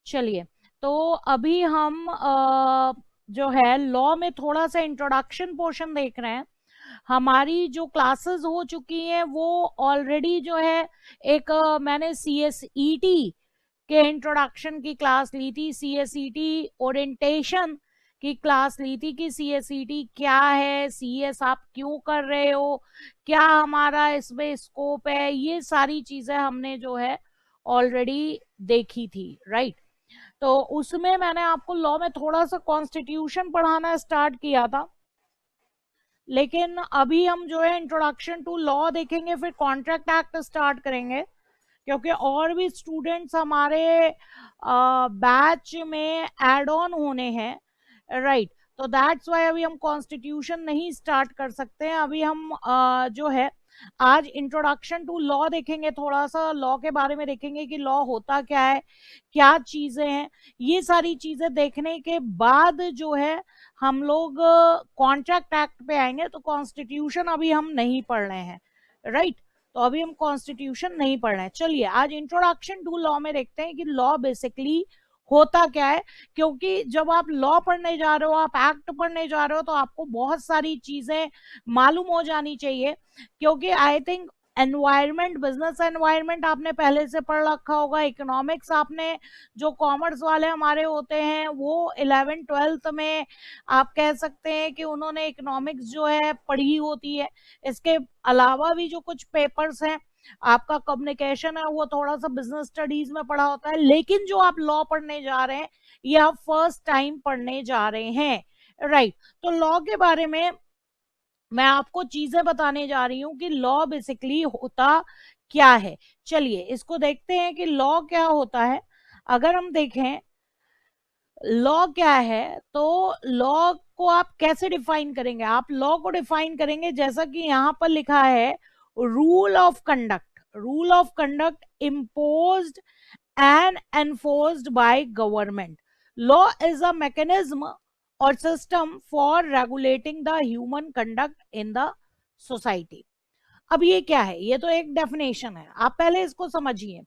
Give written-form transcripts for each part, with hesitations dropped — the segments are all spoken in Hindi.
चलिए, तो अभी हम जो है लॉ में थोड़ा सा इंट्रोडक्शन पोर्शन देख रहे हैं। हमारी जो क्लासेस हो चुकी हैं वो ऑलरेडी जो है एक मैंने CSET के इंट्रोडक्शन की क्लास ली थी, CSET ओरिएंटेशन की क्लास ली थी कि CSET क्या है, CS आप क्यों कर रहे हो, क्या हमारा इसमें स्कोप है, ये सारी चीजें हमने जो है ऑलरेडी देखी थी, राइट। तो उसमें मैंने आपको लॉ में थोड़ा सा कॉन्स्टिट्यूशन पढ़ाना स्टार्ट किया था, लेकिन अभी हम जो है इंट्रोडक्शन टू लॉ देखेंगे, फिर कॉन्ट्रैक्ट एक्ट स्टार्ट करेंगे, क्योंकि और भी स्टूडेंट्स हमारे बैच में ऐड ऑन होने हैं, राइट। तो दैट्स वाई अभी हम कॉन्स्टिट्यूशन नहीं स्टार्ट कर सकते हैं। अभी हम जो है आज इंट्रोडक्शन टू लॉ देखेंगे, थोड़ा सा लॉ के बारे में देखेंगे कि लॉ होता क्या है, क्या चीजें हैं। ये सारी चीजें देखने के बाद जो है हम लोग कॉन्ट्रैक्ट एक्ट पे आएंगे। तो कॉन्स्टिट्यूशन अभी हम नहीं पढ़ रहे हैं, राइट। तो अभी हम कॉन्स्टिट्यूशन नहीं पढ़ रहे हैं। चलिए आज इंट्रोडक्शन टू लॉ में देखते हैं कि लॉ बेसिकली होता क्या है। क्योंकि जब आप लॉ पढ़ने जा रहे हो, आप एक्ट पढ़ने जा रहे हो, तो आपको बहुत सारी चीजें मालूम हो जानी चाहिए। क्योंकि I think environment, business environment आपने पहले से पढ़ रखा होगा। इकोनॉमिक्स आपने, जो कॉमर्स वाले हमारे होते हैं वो 11th-12th में आप कह सकते हैं कि उन्होंने इकोनॉमिक्स जो है पढ़ी होती है। इसके अलावा भी जो कुछ पेपर्स हैं, आपका कम्युनिकेशन है वो थोड़ा सा बिजनेस स्टडीज में पढ़ा होता है। लेकिन जो आप लॉ पढ़ने जा रहे हैं ये आप फर्स्ट टाइम पढ़ने जा रहे हैं, राइट। तो लॉ के बारे में मैं आपको चीजें बताने जा रही हूँ कि लॉ बेसिकली होता क्या है। चलिए इसको देखते हैं कि लॉ क्या होता है। अगर हम देखें लॉ क्या है, तो लॉ को आप कैसे डिफाइन करेंगे। आप लॉ को डिफाइन करेंगे जैसा कि यहाँ पर लिखा है, rule of conduct, rule of conduct imposed and enforced by government. Law is a mechanism or system for regulating the human conduct in the society. अब ये क्या है, ये तो एक डेफिनेशन है, आप पहले इसको समझिए।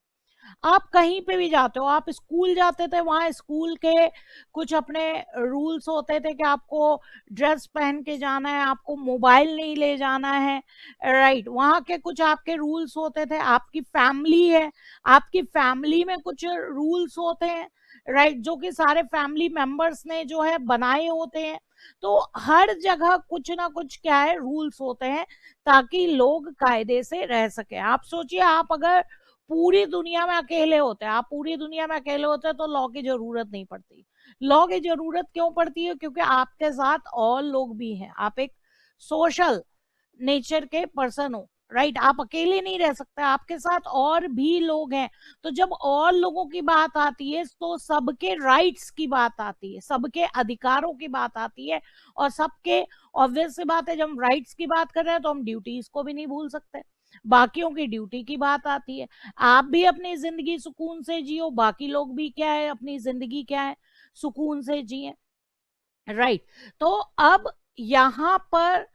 आप कहीं पे भी जाते हो, आप स्कूल जाते थे, वहां स्कूल के कुछ अपने रूल्स होते थे कि आपको ड्रेस पहन के जाना है, आपको मोबाइल नहीं ले जाना है, राइट। वहां के कुछ आपके रूल्स होते थे। आपकी फैमिली है, आपकी फैमिली में कुछ रूल्स होते हैं, राइट, जो कि सारे फैमिली मेंबर्स ने जो है बनाए होते हैं। तो हर जगह कुछ ना कुछ क्या है, रूल्स होते हैं, ताकि लोग कायदे से रह सके। आप सोचिए, आप अगर पूरी दुनिया में अकेले होते हैं, आप पूरी दुनिया में अकेले होते हैं, तो लॉ की जरूरत नहीं पड़ती। लॉ की जरूरत क्यों पड़ती है? क्योंकि आपके साथ और लोग भी हैं, आप एक सोशल नेचर के पर्सन हो, राइट। आप अकेले नहीं रह सकते, आपके साथ और भी लोग हैं। तो जब और लोगों की बात आती है तो सबके राइट्स की बात आती है, सबके अधिकारों की बात आती है, और सबके, ऑब्वियस सी बात है, जब हम राइट्स की बात कर रहे हैं तो हम ड्यूटीज को भी नहीं भूल सकते। बाकियों की ड्यूटी की बात आती है। आप भी अपनी जिंदगी सुकून से जियो, बाकी लोग भी क्या है, अपनी जिंदगी क्या है, सुकून से जिए, राइट। तो अब यहां पर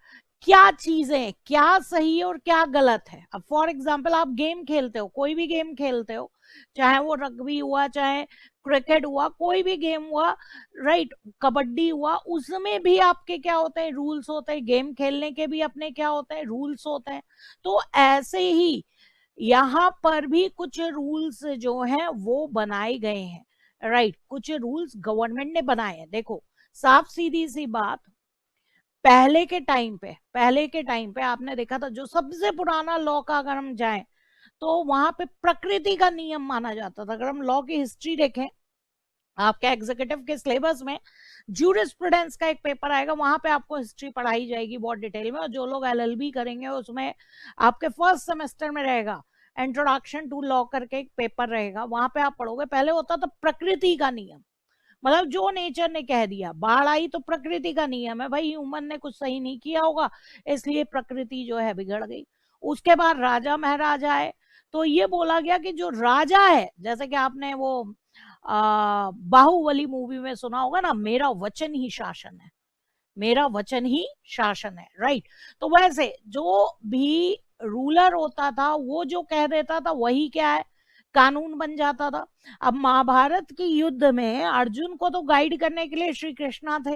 क्या चीजें, क्या सही और क्या गलत है। अब फॉर एग्जाम्पल आप गेम खेलते हो, कोई भी गेम खेलते हो, चाहे वो रग्बी हुआ, चाहे क्रिकेट हुआ, कोई भी गेम हुआ, राइट, कबड्डी हुआ, उसमें भी आपके क्या होते हैं, रूल्स होते हैं। गेम खेलने के भी अपने क्या होते हैं, रूल्स होते हैं। तो ऐसे ही यहाँ पर भी कुछ रूल्स जो हैं वो बनाए गए हैं, राइट। कुछ रूल्स गवर्नमेंट ने बनाए हैं। देखो, साफ सीधी सी बात, पहले के टाइम पे आपने देखा था, जो सबसे पुराना लॉ का अगर हम जाएं, तो वहां पे प्रकृति का नियम माना जाता था। अगर हम लॉ की हिस्ट्री देखें, आपके एग्जीक्यूटिव के सिलेबस में जूरिस्प्रूडेंस का एक पेपर आएगा, वहां पे आपको हिस्ट्री पढ़ाई जाएगी बहुत डिटेल में। और जो लोग LLB करेंगे उसमें आपके फर्स्ट सेमेस्टर में रहेगा, इंट्रोडक्शन टू लॉ करके एक पेपर रहेगा, वहां पे आप पढ़ोगे। पहले होता था प्रकृति का नियम, मतलब जो नेचर ने कह दिया, बाढ़ आई तो प्रकृति का नियम है भाई, ह्यूमन ने कुछ सही नहीं किया होगा, इसलिए प्रकृति जो है बिगड़ गई। उसके बाद राजा महाराजा आए, तो ये बोला गया कि जो राजा है, जैसे कि आपने वो बाहुबली मूवी में सुना होगा ना, मेरा वचन ही शासन है, मेरा वचन ही शासन है, राइट। तो वैसे जो भी रूलर होता था वो जो कह देता था वही क्या है, कानून बन जाता था। अब महाभारत के युद्ध में अर्जुन को तो गाइड करने के लिए श्री कृष्णा थे,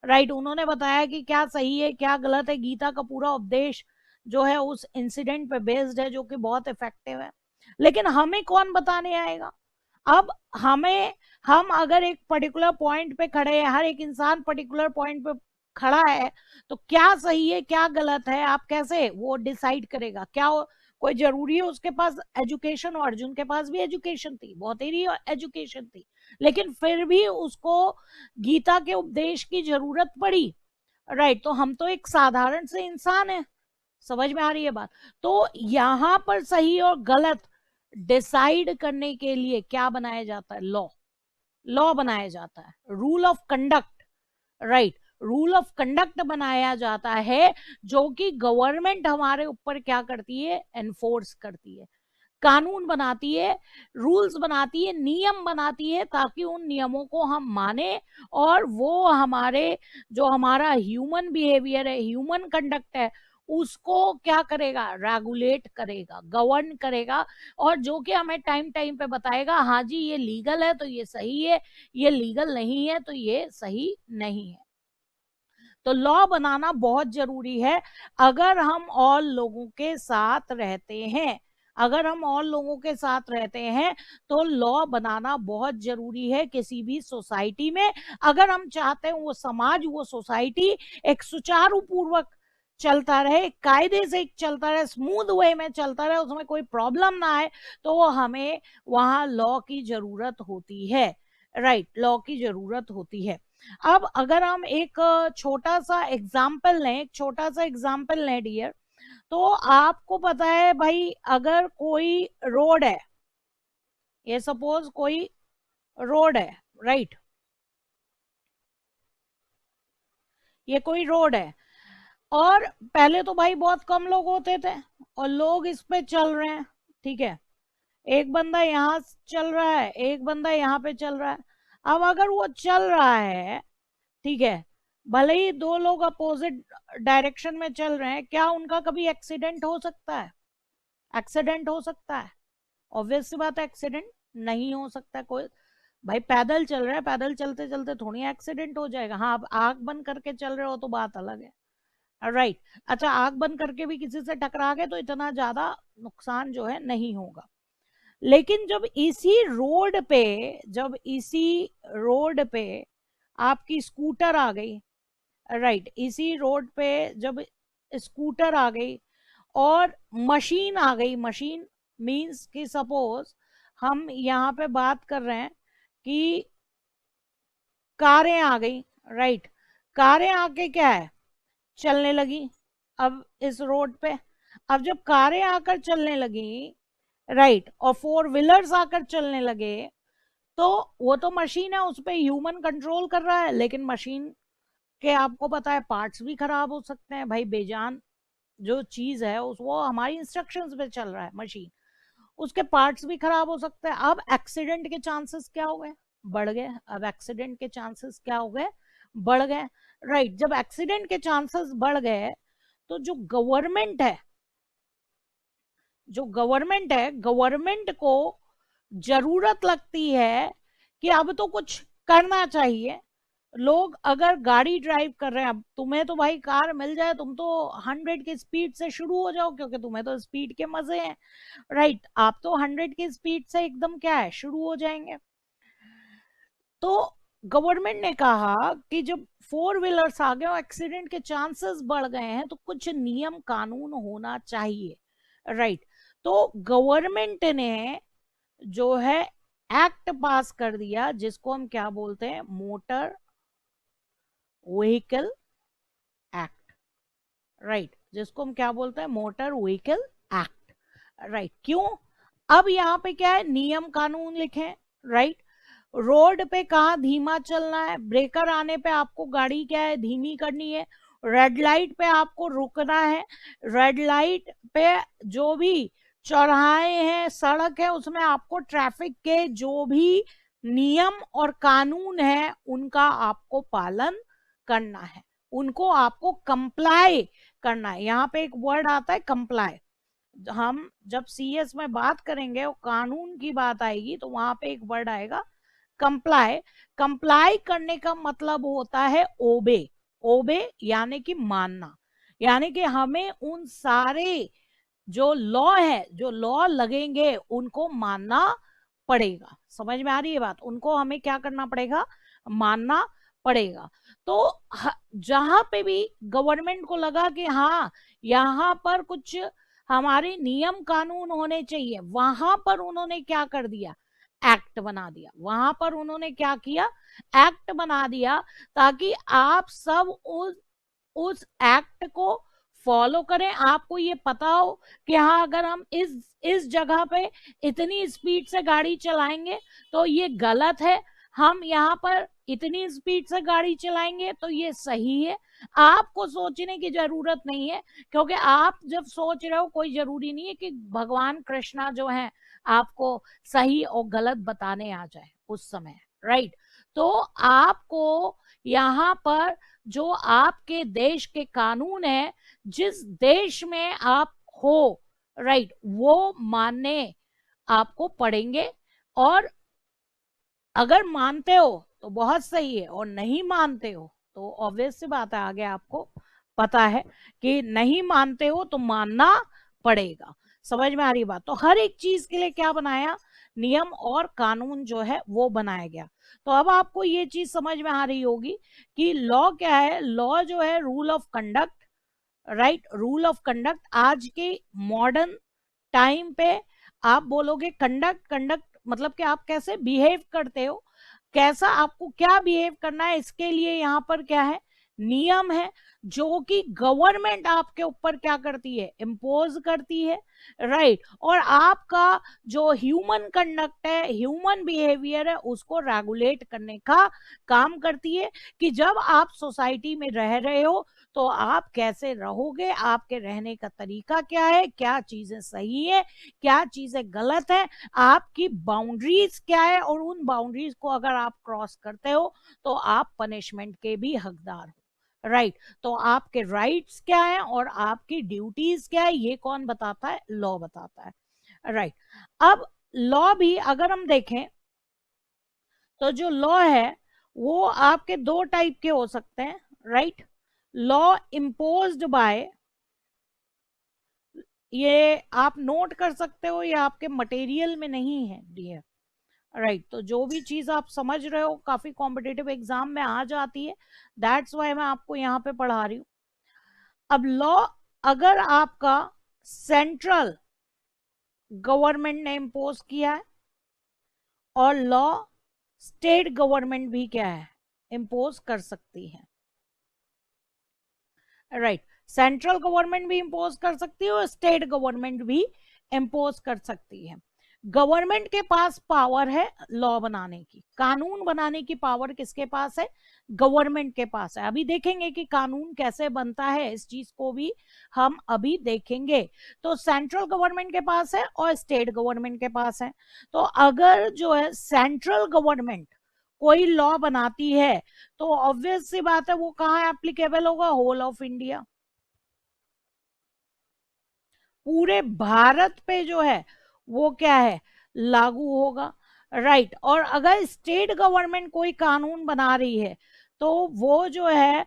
राइट। उन्होंने बताया कि क्या सही है क्या गलत है। गीता का पूरा उपदेश जो है उस इंसिडेंट पे बेस्ड है, जो कि बहुत इफेक्टिव है। लेकिन हमें कौन बताने आएगा? अब हमें, हम अगर एक पर्टिकुलर पॉइंट पे खड़े हैं, हर एक इंसान पर्टिकुलर पॉइंट पे खड़ा है, तो क्या सही है क्या गलत है आप कैसे वो डिसाइड करेगा? क्या कोई जरूरी है उसके पास एजुकेशन? और अर्जुन के पास भी एजुकेशन थी, बहुत ही एजुकेशन थी, लेकिन फिर भी उसको गीता के उपदेश की जरूरत पड़ी, राइट। तो हम तो एक साधारण से इंसान है, समझ में आ रही है बात? तो यहां पर सही और गलत डिसाइड करने के लिए क्या बनाया जाता है? लॉ। लॉ बनाया जाता है, rule of conduct, right. Rule of conduct बनाया जाता है, जो कि गवर्नमेंट हमारे ऊपर क्या करती है? एनफोर्स करती है, कानून बनाती है, रूल्स बनाती है, नियम बनाती है, ताकि उन नियमों को हम माने और वो हमारे, जो हमारा ह्यूमन बिहेवियर है, ह्यूमन कंडक्ट है, उसको क्या करेगा? रेगुलेट करेगा, गवर्न करेगा, और जो कि हमें टाइम टाइम पे बताएगा, हाँ जी ये लीगल है तो ये सही है, ये लीगल नहीं है तो ये सही नहीं है। तो लॉ बनाना बहुत जरूरी है। अगर हम और लोगों के साथ रहते हैं, अगर हम और लोगों के साथ रहते हैं, तो लॉ बनाना बहुत जरूरी है किसी भी सोसाइटी में। अगर हम चाहते हैं वो समाज, वो सोसाइटी एक सुचारू पूर्वक चलता रहे, कायदे से चलता रहे, स्मूथ वे में चलता रहे, उसमें कोई प्रॉब्लम ना आए, तो हमें वहां लॉ की जरूरत होती है, राइट। लॉ की जरूरत होती है। अब अगर हम एक छोटा सा एग्जाम्पल लें, एक छोटा सा एग्जाम्पल लें डियर, तो आपको पता है भाई, अगर कोई रोड है, ये सपोज कोई रोड है, राइट, ये कोई रोड है, और पहले तो भाई बहुत कम लोग होते थे और लोग इस पे चल रहे हैं, ठीक है। एक बंदा यहाँ चल रहा है, एक बंदा यहाँ पे चल रहा है। अब अगर वो चल रहा है, ठीक है, भले ही दो लोग अपोजिट डायरेक्शन में चल रहे हैं, क्या उनका कभी एक्सीडेंट हो सकता है? एक्सीडेंट हो सकता है? ऑब्वियस सी बात है, एक्सीडेंट नहीं हो सकता। कोई भाई पैदल चल रहा है, पैदल चलते चलते थोड़ी एक्सीडेंट हो जाएगा। हाँ, आप आग बंद करके चल रहे हो तो बात अलग है, राइट। अच्छा, आग बंद करके भी किसी से टकरा गए तो इतना ज्यादा नुकसान जो है नहीं होगा। लेकिन जब इसी रोड पे आपकी स्कूटर आ गई, राइट, इसी रोड पे जब स्कूटर आ गई और मशीन आ गई, मशीन मींस कि सपोज हम यहाँ पे बात कर रहे हैं कि कारें आ गई, राइट। कारें आके क्या है? चलने लगी अब इस रोड पे। अब जब कारें आकर चलने लगी, राइट, और फोर व्हीलर्स आकर चलने लगे, तो वो तो मशीन है, उस पे ह्यूमन कंट्रोल कर रहा है, लेकिन मशीन के आपको पता है पार्ट्स भी खराब हो सकते हैं भाई। बेजान जो चीज है उस वो हमारी इंस्ट्रक्शंस पे चल रहा है मशीन, उसके पार्ट्स भी खराब हो सकते हैं। अब एक्सीडेंट के चांसेस क्या हो गए? बढ़ गए। अब एक्सीडेंट के चांसेस क्या हो गए? बढ़ गए, राइट। जब एक्सीडेंट के चांसेस बढ़ गए, तो गवर्नमेंट को जरूरत लगती है कि अब तो कुछ करना चाहिए। लोग अगर गाड़ी ड्राइव कर रहे हैं, अब तुम्हें तो भाई कार मिल जाए, तुम तो 100 की स्पीड से शुरू हो जाओ, क्योंकि तुम्हें तो स्पीड के मजे हैं, राइट। आप तो 100 की स्पीड से एकदम क्या है, शुरू हो जाएंगे। तो गवर्नमेंट ने कहा कि जब फोर व्हीलर्स आ गए और एक्सीडेंट के चांसेस बढ़ गए हैं, तो कुछ नियम कानून होना चाहिए, राइट। तो गवर्नमेंट ने जो है एक्ट पास कर दिया, जिसको हम क्या बोलते हैं? Motor vehicle act, right. जिसको हम क्या बोलते हैं? Motor vehicle act, right. क्यों? अब यहाँ पे क्या है? नियम कानून लिखे, राइट। रोड पे कहाँ धीमा चलना है, ब्रेकर आने पे आपको गाड़ी क्या है, धीमी करनी है। रेड लाइट पे आपको रुकना है। रेड लाइट पे जो भी चौराहे हैं, सड़क है, उसमें आपको ट्रैफिक के जो भी नियम और कानून है उनका आपको पालन करना है, उनको आपको कंप्लाई करना है। यहाँ पे एक वर्ड आता है कंप्लाई, हम जब सीएस में बात करेंगे और कानून की बात आएगी तो वहां पे एक वर्ड आएगा कंप्लाई। कंप्लाई करने का मतलब होता है ओबे। ओबे यानी कि मानना, यानी कि हमें उन सारे जो लॉ है, जो लॉ लगेंगे उनको मानना पड़ेगा। समझ में आ रही है बात? उनको हमें क्या करना पड़ेगा? मानना पड़ेगा। तो जहां पे भी गवर्नमेंट को लगा कि हाँ यहाँ पर कुछ हमारे नियम कानून होने चाहिए, वहां पर उन्होंने क्या कर दिया? एक्ट बना दिया। वहां पर उन्होंने क्या किया? एक्ट बना दिया, ताकि आप सब उस एक्ट को फॉलो करें। आपको ये पता हो कि हाँ अगर हम इस जगह पे इतनी स्पीड से गाड़ी चलाएंगे तो ये गलत है, हम यहाँ पर इतनी स्पीड से गाड़ी चलाएंगे तो ये सही है। आपको सोचने की जरूरत नहीं है, क्योंकि आप जब सोच रहे हो कोई जरूरी नहीं है कि भगवान कृष्णा जो है आपको सही और गलत बताने आ जाए उस समय, राइट? तो आपको यहाँ पर जो आपके देश के कानून है, जिस देश में आप हो, राइट, वो मानने आपको पड़ेंगे। और अगर मानते हो तो बहुत सही है, और नहीं मानते हो तो ऑब्वियस सी बात है, आगे आपको पता है कि नहीं मानते हो तो मानना पड़ेगा। समझ में आ रही बात? तो हर एक चीज के लिए क्या बनाया? नियम और कानून जो है वो बनाया गया। तो अब आपको ये चीज समझ में आ रही होगी कि लॉ क्या है। लॉ जो है rule of conduct, right, rule of conduct. आज के मॉडर्न टाइम पे आप बोलोगे कंडक्ट, कंडक्ट मतलब कि आप कैसे बिहेव करते हो, कैसा आपको क्या बिहेव करना है, इसके लिए यहाँ पर क्या है? नियम है, जो कि गवर्नमेंट आपके ऊपर क्या करती है? इम्पोज करती है, राइट। और आपका जो ह्यूमन कंडक्ट है, ह्यूमन बिहेवियर है, उसको रेगुलेट करने का काम करती है कि जब आप सोसाइटी में रह रहे हो तो आप कैसे रहोगे, आपके रहने का तरीका क्या है, क्या चीजें सही है, क्या चीजें गलत है, आपकी बाउंड्रीज क्या है, और उन बाउंड्रीज को अगर आप क्रॉस करते हो तो आप पनिशमेंट के भी हकदार हो, राइट। तो आपके राइट्स क्या है और आपकी ड्यूटीज क्या है, ये कौन बताता है? लॉ बताता है, राइट। अब लॉ भी अगर हम देखें तो जो लॉ है वो आपके दो टाइप के हो सकते हैं, राइट। लॉ इम्पोज्ड बाय, ये आप नोट कर सकते हो, ये आपके मटेरियल में नहीं है डियर, राइट। तो जो भी चीज आप समझ रहे हो काफी कॉम्पिटिटिव एग्जाम में आ जाती है, दैट्स वाई मैं आपको यहाँ पे पढ़ा रही हूँ। अब लॉ अगर आपका सेंट्रल गवर्नमेंट ने इम्पोज किया है, और लॉ स्टेट गवर्नमेंट भी क्या है? इम्पोज कर सकती है, राइट। सेंट्रल गवर्नमेंट भी इम्पोज कर सकती है और स्टेट गवर्नमेंट भी इम्पोज कर सकती है। गवर्नमेंट के पास पावर है लॉ बनाने की, कानून बनाने की पावर किसके पास है? गवर्नमेंट के पास है। अभी देखेंगे कि कानून कैसे बनता है, इस चीज को भी हम अभी देखेंगे। तो सेंट्रल गवर्नमेंट के पास है और स्टेट गवर्नमेंट के पास है। तो अगर जो है सेंट्रल गवर्नमेंट कोई लॉ बनाती है तो ऑब्वियस सी बात है वो कहाँ एप्लीकेबल होगा? होल ऑफ इंडिया, पूरे भारत पे जो है वो क्या है? लागू होगा, राइट। और अगर स्टेट गवर्नमेंट कोई कानून बना रही है तो वो जो है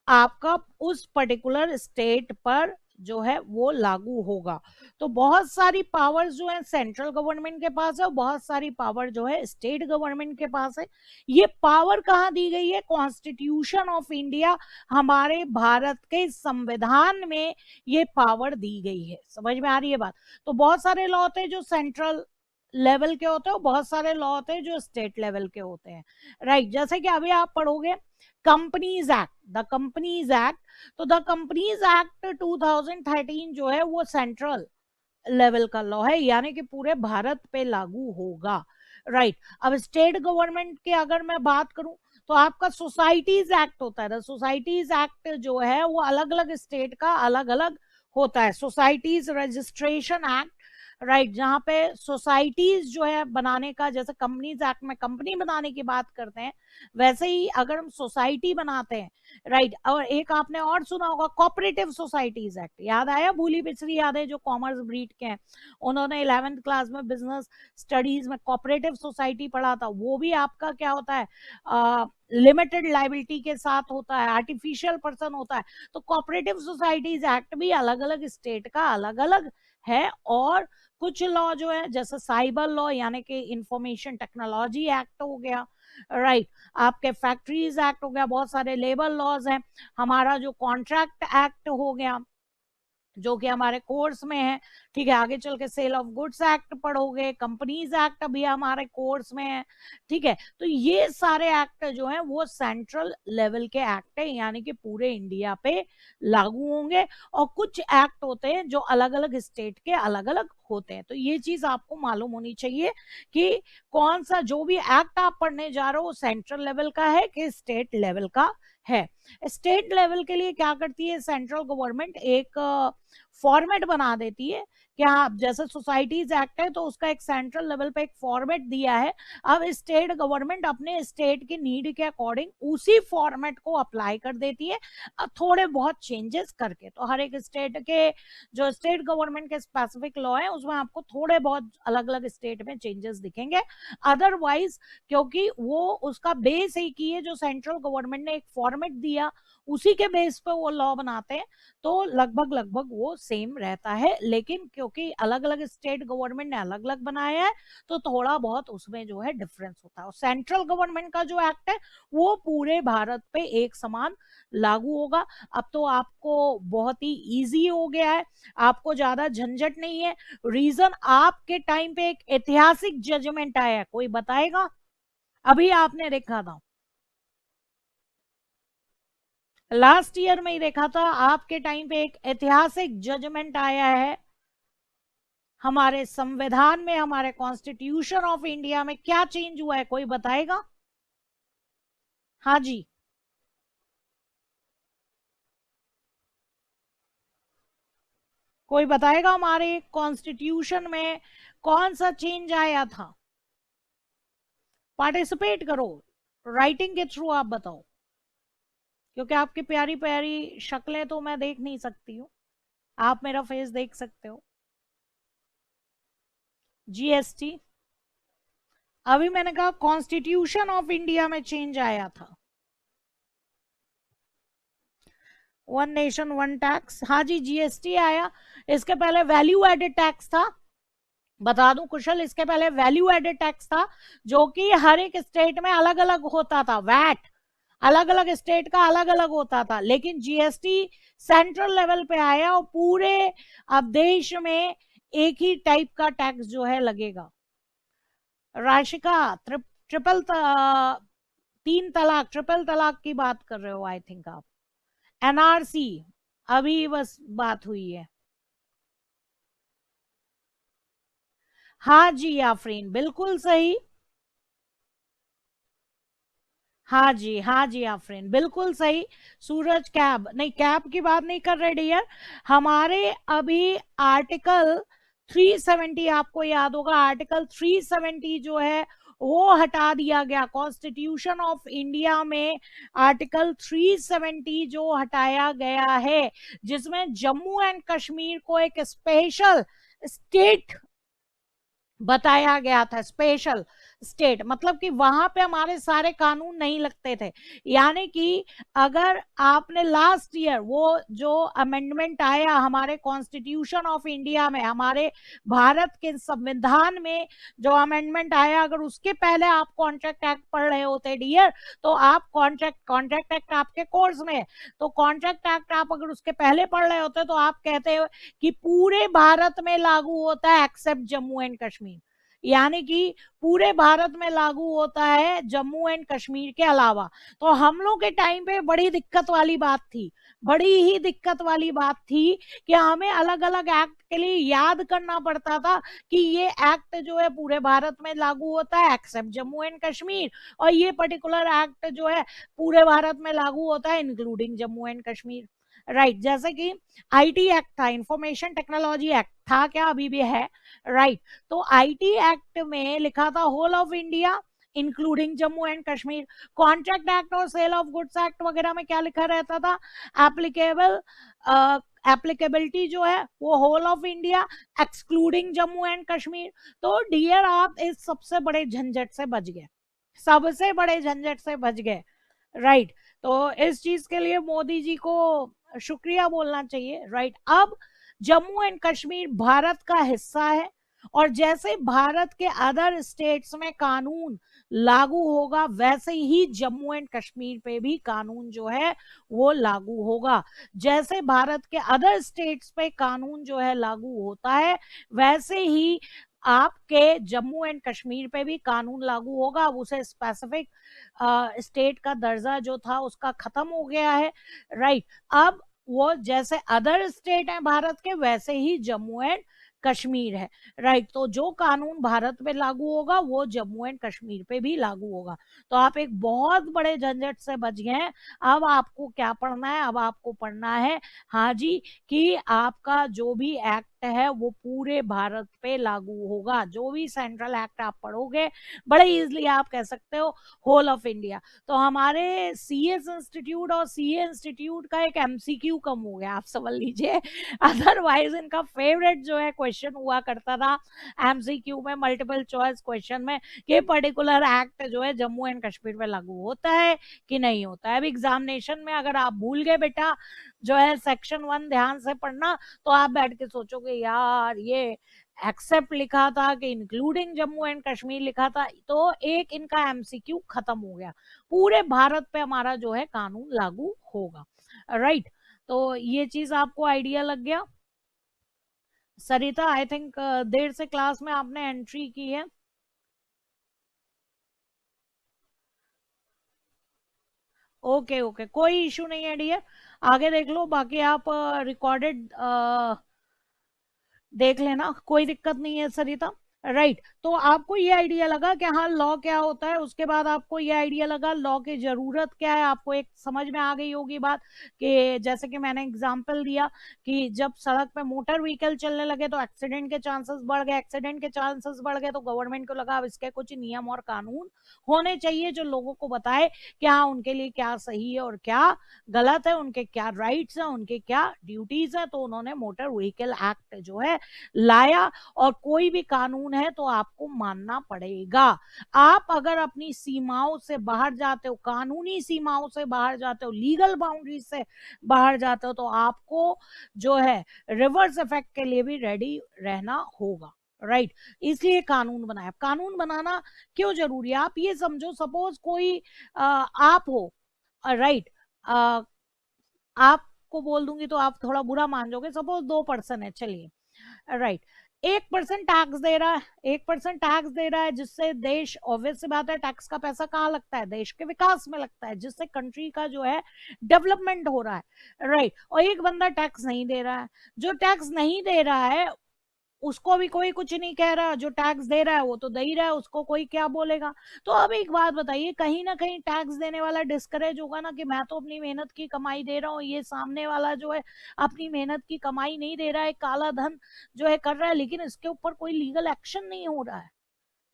आपका उस पर्टिकुलर स्टेट पर जो है वो लागू होगा। तो बहुत सारी पावर्स जो है सेंट्रल गवर्नमेंट के पास है और बहुत सारी पावर जो है स्टेट गवर्नमेंट के पास है। ये पावर कहाँ दी गई है? कॉन्स्टिट्यूशन ऑफ इंडिया, हमारे भारत के संविधान में ये पावर दी गई है। समझ में आ रही है बात? तो बहुत सारे लॉ होते हैं जो सेंट्रल लेवल के होते हैं और बहुत सारे लॉ होते हैं जो स्टेट लेवल के होते हैं, राइट। जैसे कि अभी आप पढ़ोगे companies act, the companies act. तो द कंपनीज एक्ट 2013 जो है वो सेंट्रल लेवल का लॉ है, यानी कि पूरे भारत पे लागू होगा, राइट। अब स्टेट गवर्नमेंट के अगर मैं बात करूं तो आपका सोसाइटीज एक्ट होता है। सोसाइटीज एक्ट जो है वो अलग अलग स्टेट का अलग अलग होता है। सोसाइटीज रजिस्ट्रेशन एक्ट, राइट, जहाँ पे सोसाइटीज जो है बनाने का, जैसे कंपनीज एक्ट में कंपनी बनाने की बात करते हैं, वैसे ही अगर हम सोसाइटी बनाते हैं, राइट। और एक आपने और सुना होगा कोऑपरेटिव सोसाइटीज एक्ट, याद आया, भूली बिछरी याद है, जो कॉमर्स ब्रीड के हैं, उन्होंने 11th क्लास में बिजनेस स्टडीज में कोऑपरेटिव सोसाइटी पढ़ा था। वो भी आपका क्या होता है, लिमिटेड लाइबिलिटी के साथ होता है, आर्टिफिशियल पर्सन होता है। तो कोऑपरेटिव सोसाइटीज एक्ट भी अलग अलग स्टेट का अलग अलग है। और कुछ लॉ जो है, जैसे साइबर लॉ यानी कि इंफॉर्मेशन टेक्नोलॉजी एक्ट हो गया, राइट, आपके फैक्ट्रीज एक्ट हो गया, बहुत सारे लेबर लॉज हैं, हमारा जो कॉन्ट्रैक्ट एक्ट हो गया जो कि हमारे कोर्स में है, ठीक है। आगे चल के सेल ऑफ गुड्स एक्ट पढ़ोगे, कंपनीज एक्ट अभी हमारे कोर्स में है, ठीक है। तो ये सारे एक्ट जो हैं वो सेंट्रल लेवल के एक्ट है, यानी कि पूरे इंडिया पे लागू होंगे। और कुछ एक्ट होते हैं जो अलग अलग स्टेट के अलग अलग होते हैं। तो ये चीज आपको मालूम होनी चाहिए कि कौन सा जो भी एक्ट आप पढ़ने जा रहे हो सेंट्रल लेवल का है कि स्टेट लेवल का है। स्टेट लेवल के लिए क्या करती है सेंट्रल गवर्नमेंट, एक फॉर्मेट बना देती है कि हाँ, जैसे सोसाइटीज एक्ट है तो उसका एक सेंट्रल लेवल पे एक फॉर्मेट दिया है। अब स्टेट गवर्नमेंट अपने स्टेट की नीड के अकॉर्डिंग उसी फॉर्मेट को अप्लाई कर देती है, थोड़े बहुत चेंजेस करके। तो हर एक स्टेट के जो स्टेट गवर्नमेंट के स्पेसिफिक लॉ है उसमें आपको थोड़े बहुत अलग अलग स्टेट में चेंजेस दिखेंगे। अदरवाइज क्योंकि वो उसका बेस एक ही है, जो सेंट्रल गवर्नमेंट ने एक फॉर्मेट दिया उसी के बेस पे वो लॉ बनाते हैं, तो लगभग लगभग वो सेम रहता है। लेकिन क्योंकि अलग अलग स्टेट गवर्नमेंट ने अलग अलग बनाया है तो थोड़ा बहुत उसमें जो है डिफरेंस होता है। और सेंट्रल गवर्नमेंट का जो एक्ट है वो पूरे भारत पे एक समान लागू होगा। अब तो आपको बहुत ही इजी हो गया है, आपको ज्यादा झंझट नहीं है। रीजन, आपके टाइम पे एक ऐतिहासिक जजमेंट आया है, कोई बताएगा? अभी आपने देखा था, लास्ट ईयर में ही देखा था, आपके टाइम पे एक ऐतिहासिक जजमेंट आया है हमारे संविधान में, हमारे कॉन्स्टिट्यूशन ऑफ इंडिया में क्या चेंज हुआ है, कोई बताएगा? हाँ जी, कोई बताएगा हमारे कॉन्स्टिट्यूशन में कौन सा चेंज आया था? पार्टिसिपेट करो, राइटिंग के थ्रू आप बताओ, क्योंकि आपकी प्यारी प्यारी शक्लें तो मैं देख नहीं सकती हूँ, आप मेरा फेस देख सकते हो। जीएसटी, अभी मैंने कहा कॉन्स्टिट्यूशन ऑफ इंडिया में चेंज आया था। वन नेशन वन टैक्स, हाँ जी, जीएसटी आया। इसके पहले वैल्यू एडेड टैक्स था, बता दूं कुशल, इसके पहले वैल्यू एडेड टैक्स था जो कि हर एक स्टेट में अलग अलग होता था। वैट अलग अलग स्टेट का अलग अलग होता था, लेकिन जीएसटी सेंट्रल लेवल पे आया और पूरे अब देश में एक ही टाइप का टैक्स जो है लगेगा। राशिका, ट्रिपल तीन तलाक, ट्रिपल तलाक की बात कर रहे हो आई थिंक आप। एनआरसी अभी बस बात हुई है। हाँ जी आफरीन, बिल्कुल सही। हाँ जी, हाँ जी आफरीन, बिल्कुल सही। सूरज, कैब नहीं, कैब की बात नहीं कर रहे डियर। हमारे अभी आर्टिकल 370, आपको याद होगा, आर्टिकल 370 जो है वो हटा दिया गया कॉन्स्टिट्यूशन ऑफ इंडिया में। आर्टिकल 370 जो हटाया गया है, जिसमें जम्मू एंड कश्मीर को एक स्पेशल स्टेट बताया गया था। स्पेशल स्टेट मतलब कि वहां पे हमारे सारे कानून नहीं लगते थे। यानी कि अगर आपने लास्ट ईयर वो जो अमेंडमेंट आया हमारे कॉन्स्टिट्यूशन ऑफ इंडिया में, हमारे भारत के संविधान में जो अमेंडमेंट आया, अगर उसके पहले आप कॉन्ट्रैक्ट एक्ट पढ़ रहे होते डियर, तो आप कॉन्ट्रैक्ट एक्ट आपके कोर्स में है, तो कॉन्ट्रैक्ट एक्ट आप अगर उसके पहले पढ़ रहे होते तो आप कहते हो कि पूरे भारत में लागू होता है एक्सेप्ट जम्मू एंड कश्मीर। यानी कि पूरे भारत में लागू होता है जम्मू एंड कश्मीर के अलावा। तो हम लोग के टाइम पे बड़ी दिक्कत वाली बात थी, बड़ी ही दिक्कत वाली बात थी कि हमें अलग अलग एक्ट के लिए याद करना पड़ता था कि ये एक्ट जो है पूरे भारत में लागू होता है एक्सेप्ट जम्मू एंड कश्मीर, और ये पर्टिकुलर एक्ट जो है पूरे भारत में लागू होता है including Jammu and Kashmir. Right. जैसे कि आईटी एक्ट था, इंफॉर्मेशन टेक्नोलॉजी एक्ट था क्या, अभी भी है, राइट। तो आईटी एक्ट में लिखा था whole of India including Jammu and Kashmir. Contract act और सेल ऑफ गुड्स एक्ट वगैरह में क्या लिखा रहता था, एप्लीकेबल, एप्लीकेबिलिटी जो है वो whole of India excluding Jammu and Kashmir. तो डियर आप इस सबसे बड़े झंझट से बच गए, सबसे बड़े झंझट से बच गए, राइट। तो इस चीज के लिए मोदी जी को शुक्रिया बोलना चाहिए, राइट। अब जम्मू एंड कश्मीर भारत का हिस्सा है, और जैसे भारत के अदर स्टेट्स में कानून लागू होगा वैसे ही जम्मू एंड कश्मीर पे भी कानून जो है वो लागू होगा। जैसे भारत के अदर स्टेट्स पे कानून जो है लागू होता है वैसे ही आपके जम्मू एंड कश्मीर पे भी कानून लागू होगा। अब उसे स्पेसिफिक स्टेट का दर्जा जो था उसका खत्म हो गया है, राइट। अब वो जैसे अदर स्टेट है भारत के वैसे ही जम्मू एंड कश्मीर है, राइट। तो जो कानून भारत पे लागू होगा वो जम्मू एंड कश्मीर पे भी लागू होगा। तो आप एक बहुत बड़े झंझट से बच गए हैं। अब आपको क्या पढ़ना है, अब आपको पढ़ना है, हाँ जी, कि आपका जो भी एक्ट है वो पूरे भारत पे लागू होगा। जो भी सेंट्रल एक्ट आप पढ़ोगे बड़े इजिली आप कह सकते हो होल ऑफ इंडिया। तो हमारे सीएस इंस्टीट्यूट और सीए इंस्टीट्यूट का एक एमसीक्यू कम हो गया, आप समझ लीजिए। अदरवाइज इनका फेवरेट जो है क्वेश्चन हुआ करता था एमसीक्यू में, मल्टीपल चॉइस क्वेश्चन में, कि पर्टिकुलर एक्ट जो है जम्मू एंड कश्मीर में लागू होता है कि नहीं होता है। अब एग्जामिनेशन में अगर आप भूल गए बेटा जो है सेक्शन 1 ध्यान से पढ़ना, तो आप बैठ के सोचोगे यार ये एक्सेप्ट लिखा था कि इंक्लूडिंग जम्मू एंड कश्मीर लिखा था। तो एक इनका एमसीक्यू खत्म हो गया, पूरे भारत पे हमारा जो है कानून लागू होगा, राइट। तो ये चीज आपको आइडिया लग गया। सरिता आई थिंक देर से क्लास में आपने एंट्री की है। ओके ओके, कोई इशू नहीं है डियर, आगे देख लो। बाकी आप रिकॉर्डेड देख लेना, कोई दिक्कत नहीं है सरिता, राइट। तो आपको ये आइडिया लगा कि हाँ लॉ क्या होता है, उसके बाद आपको ये आइडिया लगा लॉ की जरूरत क्या है, आपको एक समझ में आ गई होगी बात कि जैसे कि मैंने एग्जांपल दिया कि जब सड़क पे मोटर व्हीकल चलने लगे तो एक्सीडेंट के चांसेस बढ़ गए, एक्सीडेंट के चांसेस बढ़ गए तो गवर्नमेंट को लगा अब इसके कुछ नियम और कानून होने चाहिए जो लोगों को बताए कि हाँ उनके लिए क्या सही है और क्या गलत है, उनके क्या राइट्स हैं, उनके क्या ड्यूटीज है। तो उन्होंने मोटर व्हीकल एक्ट जो है लाया, और कोई भी कानून है तो आपको मानना पड़ेगा। आप अगर अपनी सीमाओं से बाहर जाते हो, कानूनी सीमाओं से बाहर जाते हो, लीगल बाउंड्री से बाहर जाते हो, तो आपको जो है रिवर्स इफेक्ट के लिए भी रेडी रहना होगा, राइट। इसलिए कानून बनाया। कानून बनाना क्यों जरूरी है, आप ये समझो, सपोज कोई आप हो, राइट, आपको बोल दूंगी तो आप थोड़ा बुरा मान जाओगे, सपोज 2 पर्सन है, चलिए, राइट। 1% टैक्स दे रहा है, 1% टैक्स दे रहा है, जिससे देश, ऑब्वियस सी बात है, टैक्स का पैसा कहाँ लगता है, देश के विकास में लगता है, जिससे कंट्री का जो है डेवलपमेंट हो रहा है, राइट। और एक बंदा टैक्स नहीं दे रहा है, जो टैक्स नहीं दे रहा है उसको भी कोई कुछ नहीं कह रहा, जो टैक्स दे रहा है वो तो दे ही रहा है, उसको कोई क्या बोलेगा। तो अब एक बात बताइए, कहीं ना कहीं टैक्स देने वाला डिस्करेज होगा ना कि मैं तो अपनी मेहनत की कमाई दे रहा हूँ, ये सामने वाला जो है अपनी मेहनत की कमाई नहीं दे रहा है, काला धन जो है कर रहा है, लेकिन इसके ऊपर कोई लीगल एक्शन नहीं हो रहा है।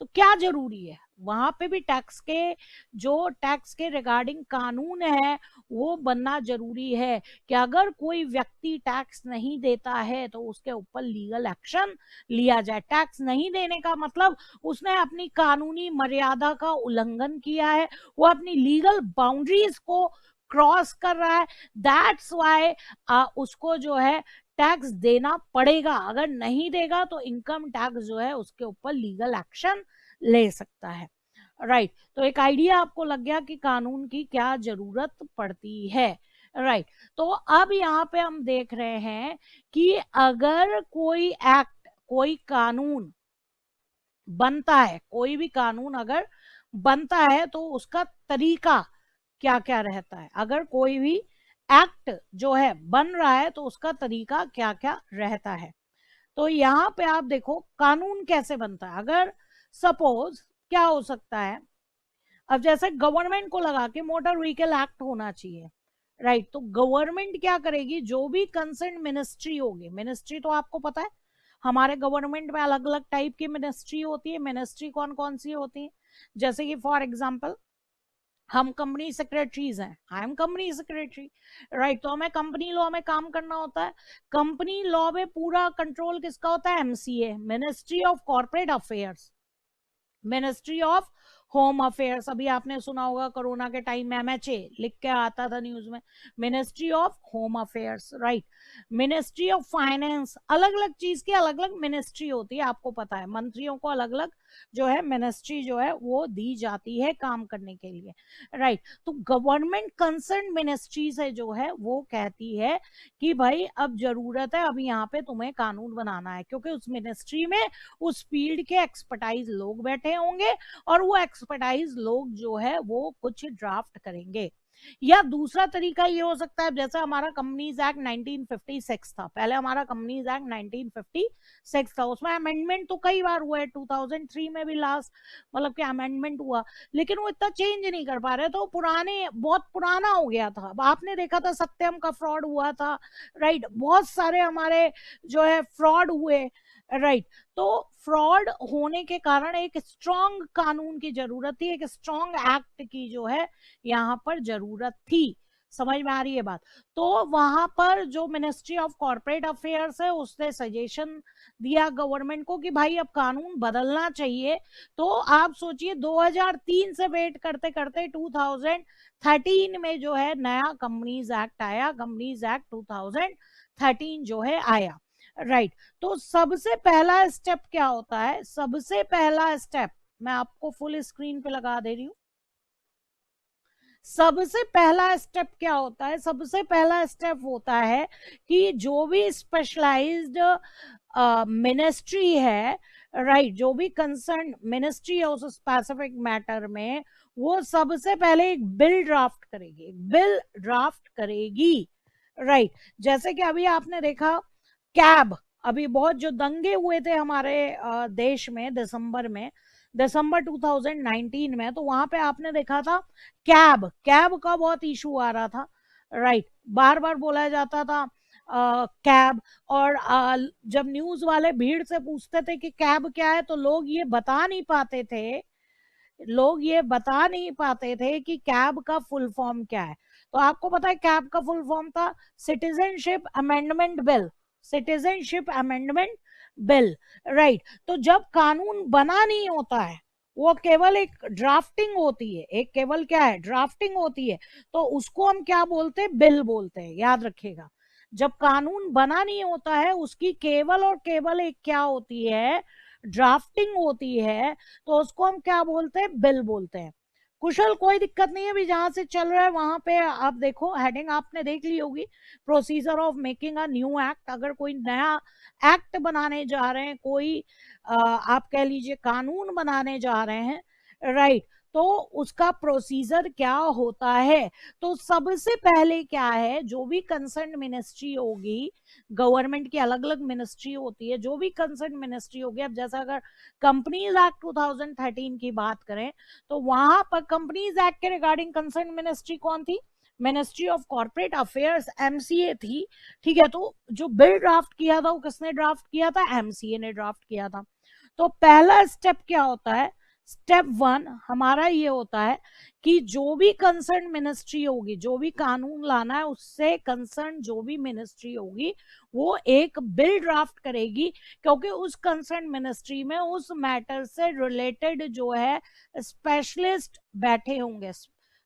तो क्या जरूरी है, वहां पे भी टैक्स के, जो टैक्स के रिगार्डिंग कानून है वो बनना जरूरी है कि अगर कोई व्यक्ति टैक्स नहीं देता है तो उसके ऊपर लीगल एक्शन लिया जाए। टैक्स नहीं देने का मतलब उसने अपनी कानूनी मर्यादा का उल्लंघन किया है, वो अपनी लीगल बाउंड्रीज को क्रॉस कर रहा है। दैट्स वाई उसको जो है टैक्स देना पड़ेगा, अगर नहीं देगा तो इनकम टैक्स जो है उसके ऊपर लीगल एक्शन ले सकता है, राइट। तो एक आइडिया आपको लग गया कि कानून की क्या जरूरत पड़ती है, राइट। तो अब यहाँ पे हम देख रहे हैं कि अगर कोई एक्ट, कोई कानून बनता है, कोई भी कानून अगर बनता है तो उसका तरीका क्या क्या रहता है, अगर कोई भी एक्ट जो है बन रहा है तो उसका तरीका क्या क्या रहता है। तो यहाँ पे आप देखो कानून कैसे बनता है। अगर सपोज क्या हो सकता है, अब जैसे गवर्नमेंट को लगा कि मोटर व्हीकल एक्ट होना चाहिए, राइट। तो गवर्नमेंट क्या करेगी, जो भी कंसर्न मिनिस्ट्री होगी, मिनिस्ट्री तो आपको पता है हमारे गवर्नमेंट में अलग अलग टाइप की मिनिस्ट्री होती है। मिनिस्ट्री कौन कौन सी होती है, जैसे कि फॉर एग्जांपल हम कंपनी सेक्रेटरीज हैं, I am company secretary, right. तो हमें कंपनी लॉ में काम करना होता है। कंपनी लॉ में पूरा कंट्रोल किसका होता है, MCA, ministry of corporate affairs, ministry of home affairs. अभी आपने सुना होगा कोरोना के टाइम में एमएचए लिख के आता था न्यूज में, ministry of home affairs, right. Ministry of finance, अलग अलग चीज की अलग अलग मिनिस्ट्री होती है, आपको पता है मंत्रियों को अलग अलग जो है मिनिस्ट्री जो है वो दी जाती है काम करने के लिए, राइट। तो गवर्नमेंट कंसर्न मिनिस्ट्री से जो है वो कहती है कि भाई अब जरूरत है, अब यहाँ पे तुम्हें कानून बनाना है, क्योंकि उस मिनिस्ट्री में उस फील्ड के एक्सपर्टाइज लोग बैठे होंगे और वो एक्सपर्टाइज लोग जो है वो कुछ ड्राफ्ट करेंगे। या दूसरा तरीका ये हो सकता है, जैसे हमारा कंपनीज एक्ट 1956 था, पहले हमारा कंपनीज एक्ट 1956 था, उसमें अमेंडमेंट तो कई बार हुआ है, 2003 में भी लास्ट मतलब कि अमेंडमेंट हुआ, लेकिन वो इतना चेंज नहीं कर पा रहे, तो पुराने बहुत पुराना हो गया था। अब आपने देखा था सत्यम का फ्रॉड हुआ था, राइट, बहुत सारे हमारे जो है फ्रॉड हुए, राइट। तो फ्रॉड होने के कारण एक स्ट्रॉन्ग कानून की जरूरत थी, एक स्ट्रॉन्ग एक्ट की जो है यहाँ पर जरूरत थी। समझ में आ रही है बात। तो वहां पर जो मिनिस्ट्री ऑफ कॉर्पोरेट अफेयर्स है उसने सजेशन दिया गवर्नमेंट को कि भाई अब कानून बदलना चाहिए। तो आप सोचिए 2003 से वेट करते करते 2013 में जो है नया कंपनीज एक्ट आया, कंपनीज एक्ट 2013 जो है आया, राइट। तो सबसे पहला स्टेप क्या होता है, सबसे पहला स्टेप मैं आपको फुल स्क्रीन पे लगा दे रही हूं। सबसे पहला स्टेप क्या होता है, सबसे पहला स्टेप होता है कि जो भी स्पेशलाइज्ड मिनिस्ट्री है, राइट, जो भी कंसर्न मिनिस्ट्री है उस स्पेसिफिक मैटर में, वो सबसे पहले एक बिल ड्राफ्ट करेगी, बिल ड्राफ्ट करेगी, राइट। जैसे कि अभी आपने देखा कैब, अभी बहुत जो दंगे हुए थे हमारे देश में दिसंबर में, दिसंबर 2019 में, तो वहां पे आपने देखा था कैब, कैब का बहुत इशू आ रहा था, राइट। बार बार बोला जाता था कैब, और जब न्यूज वाले भीड़ से पूछते थे कि कैब क्या है, तो लोग ये बता नहीं पाते थे, लोग ये बता नहीं पाते थे कि कैब का फुल फॉर्म क्या है। तो आपको पता है कैब का फुल फॉर्म था citizenship amendment bill, citizenship amendment bill, right. तो जब कानून बना नहीं होता है, वो केवल एक ड्राफ्टिंग होती है, एक केवल क्या है, ड्राफ्टिंग होती है, तो उसको हम क्या बोलते हैं, बिल बोलते हैं, याद रखिएगा। जब कानून बना नहीं होता है उसकी केवल और केवल एक क्या होती है, ड्राफ्टिंग होती है, तो उसको हम क्या बोलते हैं, बिल बोलते हैं। कुशल कोई दिक्कत नहीं है, अभी जहां से चल रहा है वहां पे आप देखो, हेडिंग आपने देख ली होगी, procedure of making a new act. अगर कोई नया एक्ट बनाने जा रहे हैं, कोई आप कह लीजिए कानून बनाने जा रहे हैं, राइट, तो उसका प्रोसीजर क्या होता है। तो सबसे पहले क्या है, जो भी कंसर्न मिनिस्ट्री होगी, गवर्नमेंट की अलग अलग मिनिस्ट्री होती है, जो भी कंसर्न मिनिस्ट्री होगी, अब जैसा अगर कंपनीज एक्ट 2013 की बात करें, तो वहां पर कंपनीज एक्ट के रिगार्डिंग कंसर्न मिनिस्ट्री कौन थी, ministry of corporate affairs, MCA थी, ठीक है। तो जो बिल ड्राफ्ट किया था वो किसने ड्राफ्ट किया था, एमसीए ने ड्राफ्ट किया था। तो पहला स्टेप क्या होता है, स्टेप वन हमारा ये होता है कि जो भी कंसर्न मिनिस्ट्री होगी, जो भी कानून लाना है उससे कंसर्न जो भी मिनिस्ट्री होगी, वो एक बिल ड्राफ्ट करेगी, क्योंकि उस कंसर्न मिनिस्ट्री में उस मैटर से रिलेटेड जो है स्पेशलिस्ट बैठे होंगे,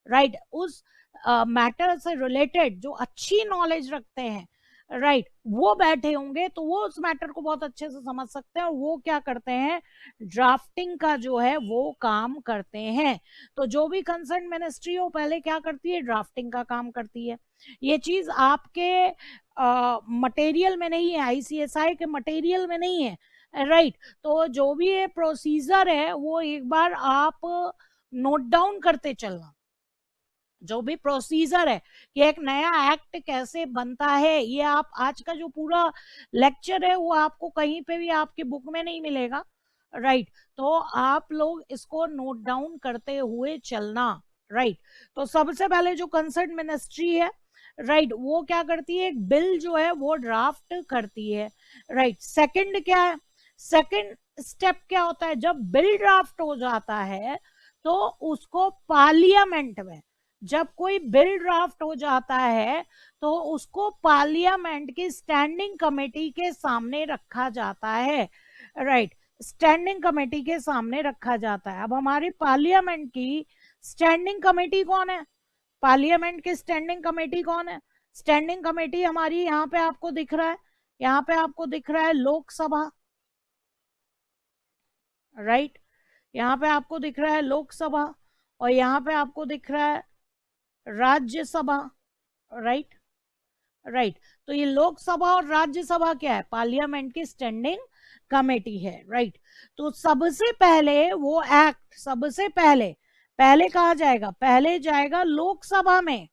राइट, उस मैटर से रिलेटेड जो अच्छी नॉलेज रखते हैं, राइट, वो बैठे होंगे, तो वो उस मैटर को बहुत अच्छे से समझ सकते हैं, और वो क्या करते हैं, ड्राफ्टिंग का जो है वो काम करते हैं। तो जो भी कंसर्न मिनिस्ट्री हो पहले क्या करती है, ड्राफ्टिंग का काम करती है। ये चीज आपके मटेरियल में नहीं है, आईसीएसआई के मटेरियल में नहीं है, राइट। तो जो भी ये प्रोसीजर है वो एक बार आप नोट डाउन करते चलना, जो भी प्रोसीजर है कि एक नया एक्ट कैसे बनता है, ये आप आज का जो पूरा लेक्चर है वो आपको कहीं पे भी आपकी बुक में नहीं मिलेगा, राइट। तो आप लोग इसको नोट डाउन करते हुए चलना, राइट। तो सबसे पहले जो कंसर्न मिनिस्ट्री है, राइट, वो क्या करती है, एक बिल जो है वो ड्राफ्ट करती है। राइट, सेकंड क्या है, सेकंड स्टेप क्या होता है, जब बिल ड्राफ्ट हो जाता है तो उसको पार्लियामेंट में, जब कोई बिल ड्राफ्ट हो जाता है तो उसको पार्लियामेंट की स्टैंडिंग कमेटी के सामने रखा जाता है। राइट, स्टैंडिंग कमेटी के सामने रखा जाता है। अब हमारी पार्लियामेंट की स्टैंडिंग कमेटी कौन है, पार्लियामेंट की स्टैंडिंग कमेटी कौन है, स्टैंडिंग कमेटी हमारी यहाँ पे आपको दिख रहा है, यहाँ पे आपको दिख रहा है लोकसभा। राइट, यहाँ पे आपको दिख रहा है लोकसभा, और यहाँ पे आपको दिख रहा है राज्यसभा। राइट, राइट, तो ये लोकसभा और राज्यसभा क्या है, पार्लियामेंट की स्टैंडिंग कमेटी है। राइट, तो सबसे पहले वो एक्ट, सबसे पहले पहले कहा जाएगा, पहले जाएगा लोकसभा में,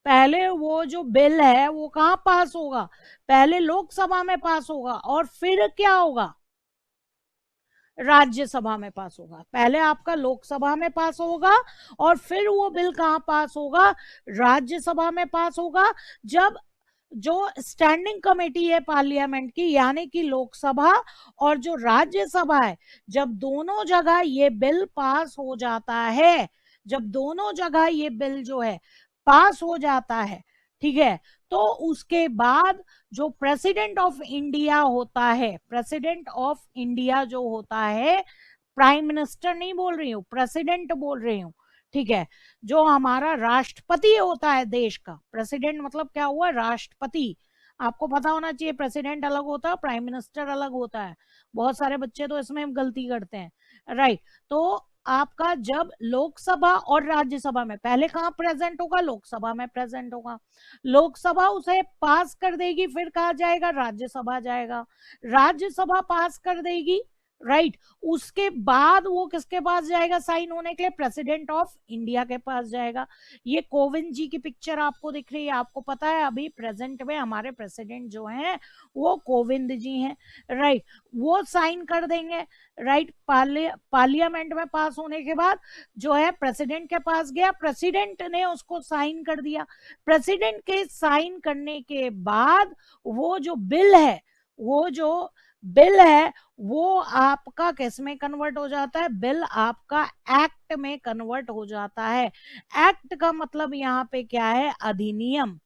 पहले वो जो बिल है वो कहाँ पास होगा, पहले लोकसभा में पास होगा, और फिर क्या होगा, राज्यसभा में पास होगा। पहले आपका लोकसभा में पास होगा और फिर वो बिल कहाँ पास होगा, राज्यसभा में पास होगा। जब जो स्टैंडिंग कमेटी है पार्लियामेंट की, यानी कि लोकसभा और जो राज्यसभा है, जब दोनों जगह ये बिल पास हो जाता है, जब दोनों जगह ये बिल जो है पास हो जाता है, ठीक है, तो उसके बाद जो प्रेसिडेंट ऑफ इंडिया होता है, प्रेसिडेंट ऑफ इंडिया जो होता है, प्राइम मिनिस्टर नहीं बोल रही हूँ, प्रेसिडेंट बोल रही हूँ, ठीक है, जो हमारा राष्ट्रपति होता है देश का, प्रेसिडेंट मतलब क्या हुआ, राष्ट्रपति। आपको पता होना चाहिए, प्रेसिडेंट अलग होता है, प्राइम मिनिस्टर अलग होता है, बहुत सारे बच्चे तो इसमें गलती करते हैं। राइट, तो आपका जब लोकसभा और राज्यसभा में, पहले कहाँ प्रेजेंट होगा, लोकसभा में प्रेजेंट होगा, लोकसभा उसे पास कर देगी, फिर कहा जाएगा राज्यसभा जाएगा, राज्यसभा पास कर देगी। राइट, उसके बाद वो किसके पास जाएगा साइन होने के लिए, प्रेसिडेंट ऑफ इंडिया के पास जाएगा। ये कोविंद जी की पिक्चर आपको दिख रही है, आपको पता है अभी प्रेजेंट में हमारे प्रेसिडेंट जो हैं वो कोविंद जी हैं। राइट, वो साइन कर देंगे। राइट, पार्लियामेंट में पास होने के बाद जो है प्रेसिडेंट के पास गया, प्रेसिडेंट ने उसको साइन कर दिया, प्रेसिडेंट के साइन करने के बाद वो जो बिल है, वो जो बिल है वो आपका किस में कन्वर्ट हो जाता है, बिल आपका एक्ट में कन्वर्ट हो जाता है। एक्ट का मतलब यहाँ पे क्या है, अधिनियम।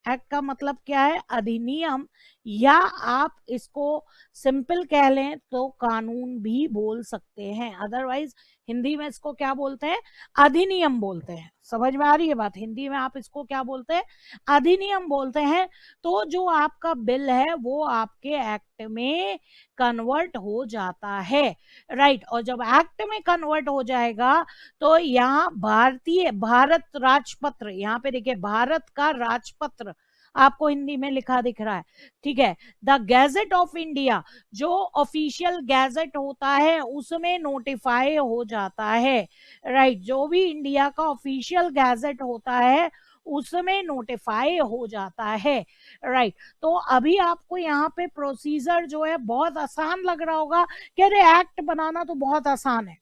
एक्ट का मतलब क्या है, अधिनियम, या आप इसको सिंपल कह लें तो कानून भी बोल सकते हैं, अदरवाइज हिंदी में इसको क्या बोलते हैं, अधिनियम बोलते हैं। समझ में आ रही है बात, हिंदी में आप इसको क्या बोलते हैं, अधिनियम बोलते हैं। तो जो आपका बिल है वो आपके एक्ट में कन्वर्ट हो जाता है। राइट, और जब एक्ट में कन्वर्ट हो जाएगा तो यहाँ भारत राजपत्र, यहाँ पे देखिए भारत का राजपत्र आपको हिंदी में लिखा दिख रहा है, ठीक है, द गैजेट ऑफ इंडिया, जो ऑफिशियल गैजेट होता है उसमें नोटिफाई हो जाता है। राइट, जो भी इंडिया का ऑफिशियल गैजेट होता है उसमें नोटिफाई हो जाता है। राइट, तो अभी आपको यहाँ पे प्रोसीजर जो है बहुत आसान लग रहा होगा कि अरे एक्ट बनाना तो बहुत आसान है,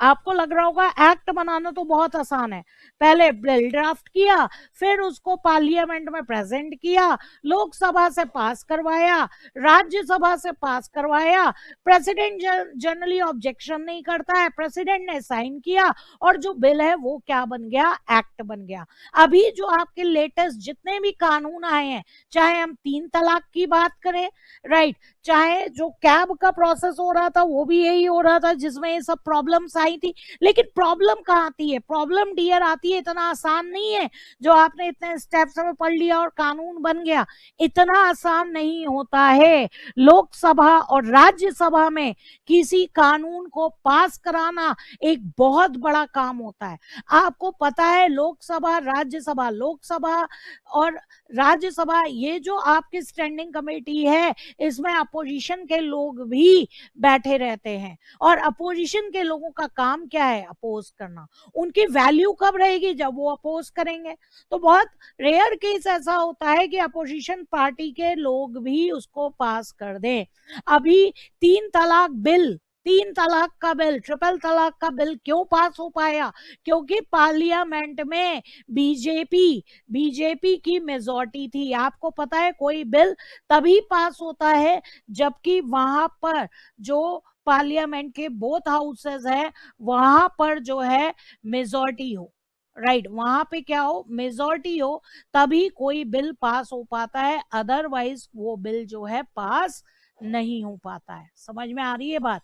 आपको लग रहा होगा एक्ट बनाना तो बहुत आसान है, पहले बिल ड्राफ्ट किया, फिर उसको पार्लियामेंट में प्रेजेंट किया, लोकसभा से पास करवाया, राज्यसभा से पास करवाया, प्रेसिडेंट जनरली ऑब्जेक्शन नहीं करता है, प्रेसिडेंट ने साइन किया, और जो बिल है वो क्या बन गया, एक्ट बन गया। अभी जो आपके लेटेस्ट जितने भी कानून आए हैं, चाहे हम 3 तलाक की बात करें, राइट, चाहे जो कैब का प्रोसेस हो रहा था वो भी यही हो रहा था जिसमें ये सब प्रॉब्लम्स आई थी, लेकिन प्रॉब्लम कहाँ आती है, प्रॉब्लम डियर आती है, इतना आसान नहीं है जो आपने इतने स्टेप्स में पढ़ लिया और कानून बन गया, इतना आसान नहीं होता है। लोकसभा और राज्यसभा में किसी कानून को पास कराना एक बहुत बड़ा काम होता है। आपको पता है लोकसभा राज्यसभा, लोकसभा और राज्यसभा, ये जो आपकी स्टैंडिंग कमेटी है इसमें अपोजिशन के लोग भी बैठे रहते हैं, और अपोजिशन के लोगों का काम क्या है, अपोज करना। उनकी वैल्यू कब रहेगी, जब वो अपोज करेंगे। तो बहुत रेयर केस ऐसा होता है कि अपोजिशन पार्टी के लोग भी उसको पास कर दें। अभी 3 तलाक बिल, तीन तलाक का बिल, ट्रिपल तलाक का बिल क्यों पास हो पाया? क्योंकि पार्लियामेंट में बीजेपी की मेजॉरिटी थी। आपको पता है कोई बिल तभी पास होता है जबकि वहां पर जो पार्लियामेंट के बोथ हाउसेस है वहां पर जो है मेजॉरिटी हो, राइट, वहां पे क्या हो, मेजॉरिटी हो, तभी कोई बिल पास हो पाता है, अदरवाइज वो बिल जो है पास नहीं हो पाता है। समझ में आ रही है बात?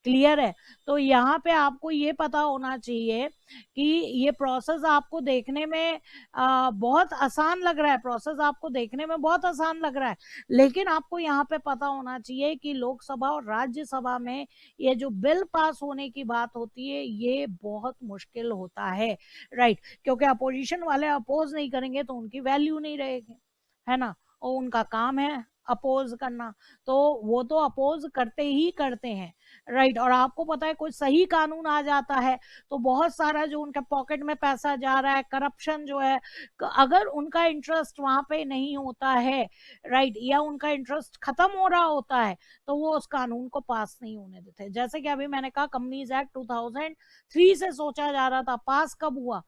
क्लियर है? तो यहाँ पे आपको ये पता होना चाहिए कि ये प्रोसेस आपको देखने में बहुत आसान लग रहा है, प्रोसेस आपको देखने में बहुत आसान लग रहा है, लेकिन आपको यहाँ पे पता होना चाहिए कि लोकसभा और राज्यसभा में ये जो बिल पास होने की बात होती है ये बहुत मुश्किल होता है, राइट, क्योंकि अपोजिशन वाले अपोज नहीं करेंगे तो उनकी वैल्यू नहीं रहेगी, है ना, और उनका काम है अपोज करना, तो वो तो अपोज करते ही करते हैं, राइट। और आपको पता है कोई सही कानून आ जाता है तो बहुत सारा जो उनके पॉकेट में पैसा जा रहा है, करप्शन जो है, अगर उनका इंटरेस्ट वहां पे नहीं होता है, राइट, या उनका इंटरेस्ट खत्म हो रहा होता है तो वो उस कानून को पास नहीं होने देते। जैसे कि अभी मैंने कहा कंपनीज एक्ट 2003 से सोचा जा रहा था, पास कब हुआ?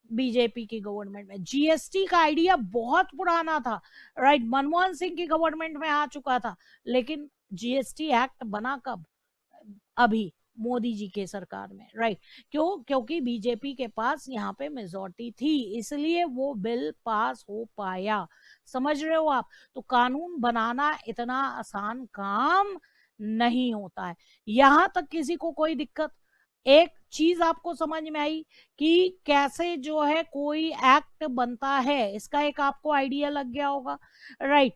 बीजेपी की गवर्नमेंट में। जीएसटी का आइडिया बहुत पुराना था, राइट, मनमोहन सिंह की गवर्नमेंट में आ चुका था, लेकिन जीएसटी एक्ट बना कब? अभी मोदी जी के सरकार में, राइट। क्यों? क्योंकि बीजेपी के पास यहाँ पे मेजॉरिटी थी, इसलिए वो बिल पास हो पाया। समझ रहे हो आप? तो कानून बनाना इतना आसान काम नहीं होता है। यहां तक किसी को कोई दिक्कत? एक चीज आपको समझ में आई कि कैसे जो है कोई एक्ट बनता है, इसका एक आपको आइडिया लग गया होगा, राइट।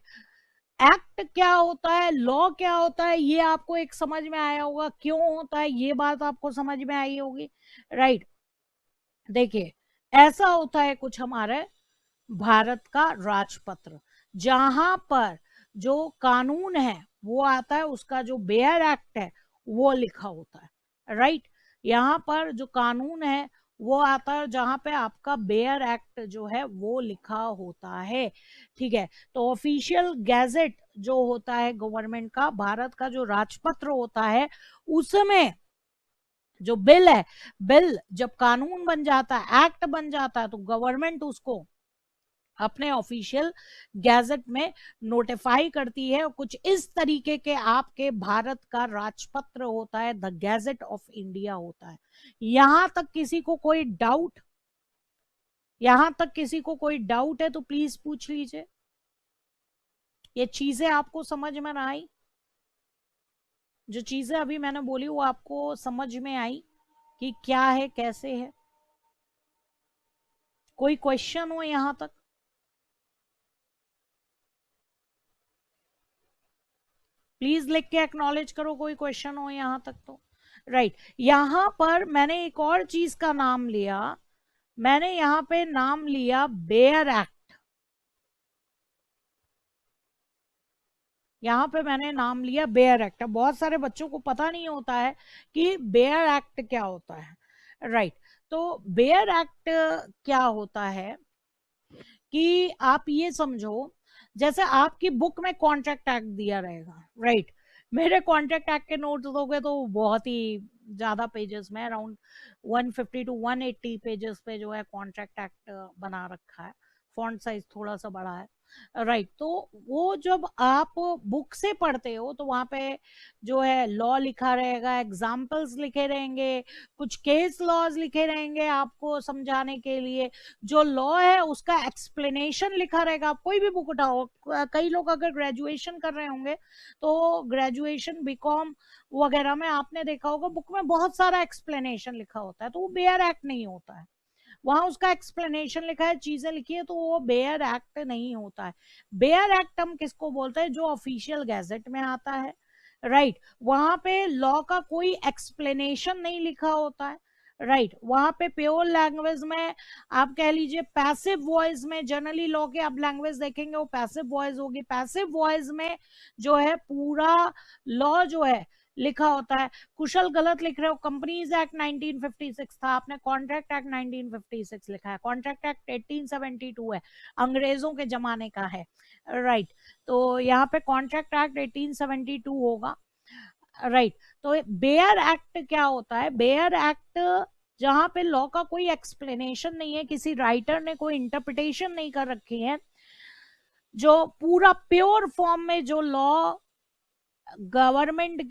एक्ट क्या होता है, लॉ क्या होता है, ये आपको एक समझ में आया होगा, क्यों होता है ये बात आपको समझ में आई होगी, राइट। देखिए, ऐसा होता है कुछ हमारे भारत का राजपत्र, जहां पर जो कानून है वो आता है, उसका जो बेयर एक्ट है वो लिखा होता है, राइट। यहाँ पर जो कानून है वो आता है जहां पे आपका बेयर एक्ट जो है वो लिखा होता है, ठीक है। तो ऑफिशियल गैजेट जो होता है गवर्नमेंट का, भारत का जो राजपत्र होता है, उसमें जो बिल है, बिल जब कानून बन जाता है, एक्ट बन जाता है, तो गवर्नमेंट उसको अपने ऑफिशियल गैजेट में नोटिफाई करती है, और कुछ इस तरीके के आपके भारत का राजपत्र होता है, द गैजेट ऑफ इंडिया होता है। यहां तक किसी को कोई डाउट? यहां तक किसी को कोई डाउट है तो प्लीज पूछ लीजिए। ये चीजें आपको समझ में ना आई? जो चीजें अभी मैंने बोली वो आपको समझ में आई कि क्या है, कैसे है? कोई क्वेश्चन हो यहां तक? प्लीज लिख के एक्नॉलेज करो कोई क्वेश्चन हो यहां तक तो, राइट। यहां पर मैंने एक और चीज का नाम लिया, मैंने यहां पे नाम लिया बेयर एक्ट। यहां पे मैंने नाम लिया बेयर एक्ट। बहुत सारे बच्चों को पता नहीं होता है कि बेयर एक्ट क्या होता है, राइट। तो बेयर एक्ट क्या होता है कि आप ये समझो, जैसे आपकी बुक में कॉन्ट्रैक्ट एक्ट दिया रहेगा, राइट। मेरे कॉन्ट्रैक्ट एक्ट के नोट्स दोगे तो बहुत ही ज्यादा पेजेस में, अराउंड 150 टू 180 पेजेस पे जो है कॉन्ट्रैक्ट एक्ट बना रखा है, फॉन्ट साइज थोड़ा सा बड़ा है, राइट। तो वो जब आप बुक से पढ़ते हो तो वहां पे जो है लॉ लिखा रहेगा, एग्जाम्पल्स लिखे रहेंगे, कुछ केस लॉज लिखे रहेंगे आपको समझाने के लिए, जो लॉ है उसका एक्सप्लेनेशन लिखा रहेगा। आप कोई भी बुक उठाओ, कई लोग अगर ग्रेजुएशन कर रहे होंगे तो ग्रेजुएशन बीकॉम वगैरह में आपने देखा होगा बुक में बहुत सारा एक्सप्लेनेशन लिखा होता है, तो वो बेयर एक्ट नहीं होता है। वहां उसका एक्सप्लेनेशन लिखा है, चीजें लिखी है, तो वो बेयर एक्ट नहीं होता है। बेयर एक्ट हम किसको बोलते हैं? जो ऑफिशियल गैजेट में आता है, राइट। वहां पे लॉ का कोई एक्सप्लेनेशन नहीं लिखा होता है, राइट। वहां पे प्योर लैंग्वेज में, आप कह लीजिए पैसिव वॉइस में, जनरली लॉ के आप लैंग्वेज देखेंगे वो पैसिव वॉइस होगी, पैसिव वॉइस में जो है पूरा लॉ जो है लिखा होता है। कुशल गलत लिख रहे हो, कंपनीज एक्ट 1956 था, आपने कॉन्ट्रैक्ट एक्ट 1956 लिखा है, कॉन्ट्रैक्ट एक्ट 1872 है, अंग्रेजों के जमाने का है, राइट। तो यहाँ पे कॉन्ट्रैक्ट एक्ट 1872 होगा, राइट। तो बेयर एक्ट क्या होता है? बेयर एक्ट जहां पे लॉ का कोई एक्सप्लेनेशन नहीं है, किसी राइटर ने कोई इंटरप्रिटेशन नहीं कर रखी है, जो पूरा प्योर फॉर्म में जो लॉ गवर्नमेंट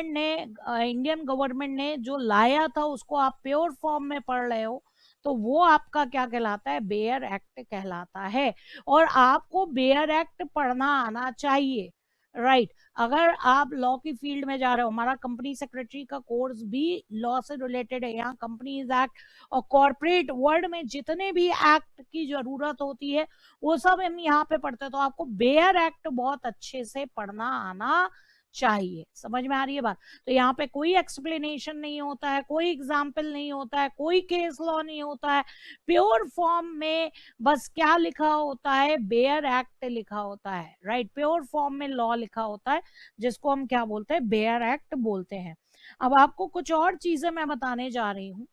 ने इंडियन गवर्नमेंट ने जो लाया था उसको आप प्योर फॉर्म में पढ़ रहे हो, तो वो आपका क्या कहलाता है? बेयर एक्ट कहलाता है। और आपको बेयर एक्ट पढ़ना आना चाहिए, राइट। अगर आप लॉ की फील्ड में जा रहे हो, हमारा कंपनी सेक्रेटरी का कोर्स भी लॉ से रिलेटेड है। यहाँ कंपनीज एक्ट और कॉर्पोरेट वर्ल्ड में जितने भी एक्ट की जरूरत होती है वो सब हम यहाँ पे पढ़ते हैं। तो आपको बेयर एक्ट बहुत अच्छे से पढ़ना आना चाहिए। समझ में आ रही है बात? तो यहाँ पे कोई एक्सप्लेनेशन नहीं होता है, कोई एग्जाम्पल नहीं होता है, कोई केस लॉ नहीं होता है। प्योर फॉर्म में बस क्या लिखा होता है? बेयर एक्ट लिखा होता है, राइट। प्योर फॉर्म में लॉ लिखा होता है, जिसको हम क्या बोलते हैं? बेयर एक्ट बोलते हैं। अब आपको कुछ और चीजें मैं बताने जा रही हूँ,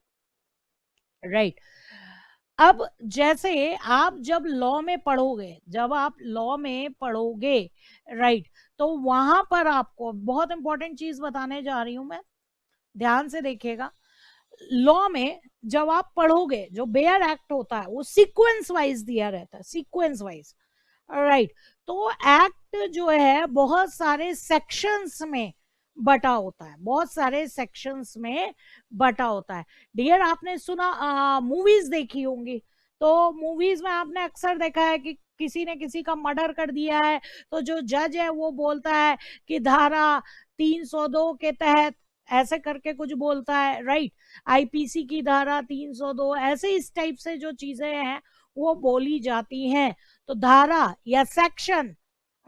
राइट। अब जैसे आप जब लॉ में पढ़ोगे, जब आप लॉ में पढ़ोगे, राइट, तो वहां पर आपको बहुत इंपॉर्टेंट चीज बताने जा रही हूं मैं, ध्यान से देखिएगा। लॉ में जब आप पढ़ोगे, जो बेयर एक्ट होता है वो सीक्वेंस वाइज दिया रहता है, सीक्वेंस वाइज, राइट। तो एक्ट जो है बहुत सारे सेक्शंस में बटा होता है, बहुत सारे सेक्शंस में बटा होता है। डियर, आपने सुना, मूवीज देखी होंगी, तो मूवीज में आपने अक्सर देखा है कि किसी ने किसी का मर्डर कर दिया है, तो जो जज है वो बोलता है कि धारा 302 के तहत ऐसे करके कुछ बोलता है, राइट। आईपीसी की धारा 302, ऐसे इस टाइप से जो चीजें हैं वो बोली जाती हैं। तो धारा या सेक्शन,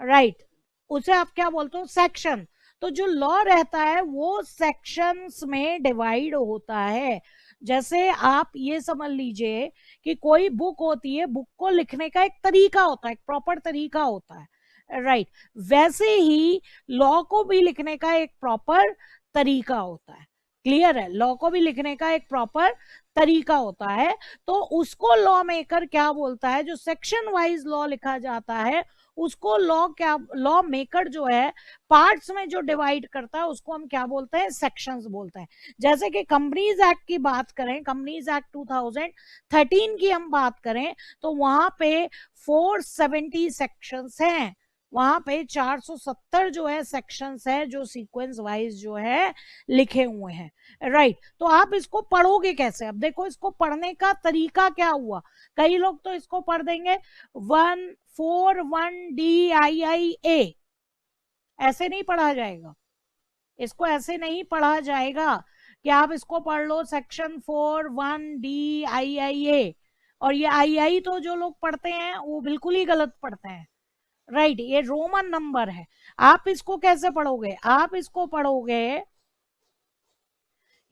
राइट, उसे आप क्या बोलते हो? सेक्शन। तो जो लॉ रहता है वो सेक्शंस में डिवाइड होता है। जैसे आप ये समझ लीजिए कि कोई बुक होती है, बुक को लिखने का एक तरीका होता है, एक प्रॉपर तरीका होता है, राइट। वैसे ही लॉ को भी लिखने का एक प्रॉपर तरीका होता है। क्लियर है? लॉ को भी लिखने का एक प्रॉपर तरीका होता है। तो उसको लॉ मेकर क्या बोलता है? जो सेक्शन वाइज लॉ लिखा जाता है उसको लॉ मेकर जो है पार्ट्स में जो डिवाइड करता है उसको हम क्या बोलते हैं? सेक्शंस बोलते हैं। जैसे कि कंपनीज एक्ट की बात करें, कंपनीज एक्ट 2013 की हम बात करें, तो वहां पे 470 सेक्शंस हैं, वहां पे 470 जो है सेक्शंस है जो सीक्वेंस वाइज जो है लिखे हुए हैं, राइट। तो आप इसको पढ़ोगे कैसे? अब देखो, इसको पढ़ने का तरीका क्या हुआ। कई लोग तो इसको पढ़ देंगे 141DIIA, ऐसे नहीं पढ़ा जाएगा। इसको ऐसे नहीं पढ़ा जाएगा कि आप इसको पढ़ लो सेक्शन 41DIIA। और ये आई तो जो लोग पढ़ते हैं वो बिल्कुल ही गलत पढ़ते हैं, राइट। ये रोमन नंबर है। आप इसको कैसे पढ़ोगे? आप इसको पढ़ोगे,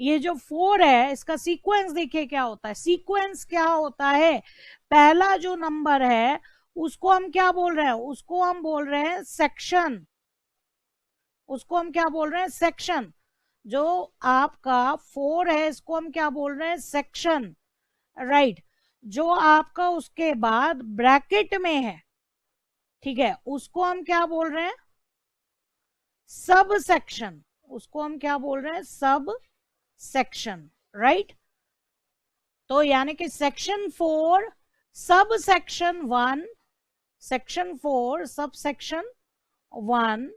ये जो 4 है इसका सीक्वेंस देखिए क्या होता है। सीक्वेंस क्या होता है? पहला जो नंबर है उसको हम क्या बोल रहे हैं? उसको हम बोल रहे हैं सेक्शन। उसको हम क्या बोल रहे हैं? सेक्शन। जो आपका 4 है इसको हम क्या बोल रहे हैं? Section, right. जो आपका उसके बाद ब्रैकेट में है, ठीक है, उसको हम क्या बोल रहे हैं? Sub section. उसको हम क्या बोल रहे हैं? Sub section, right. तो यानी कि section 4 sub section 1, section 4 sub section 1,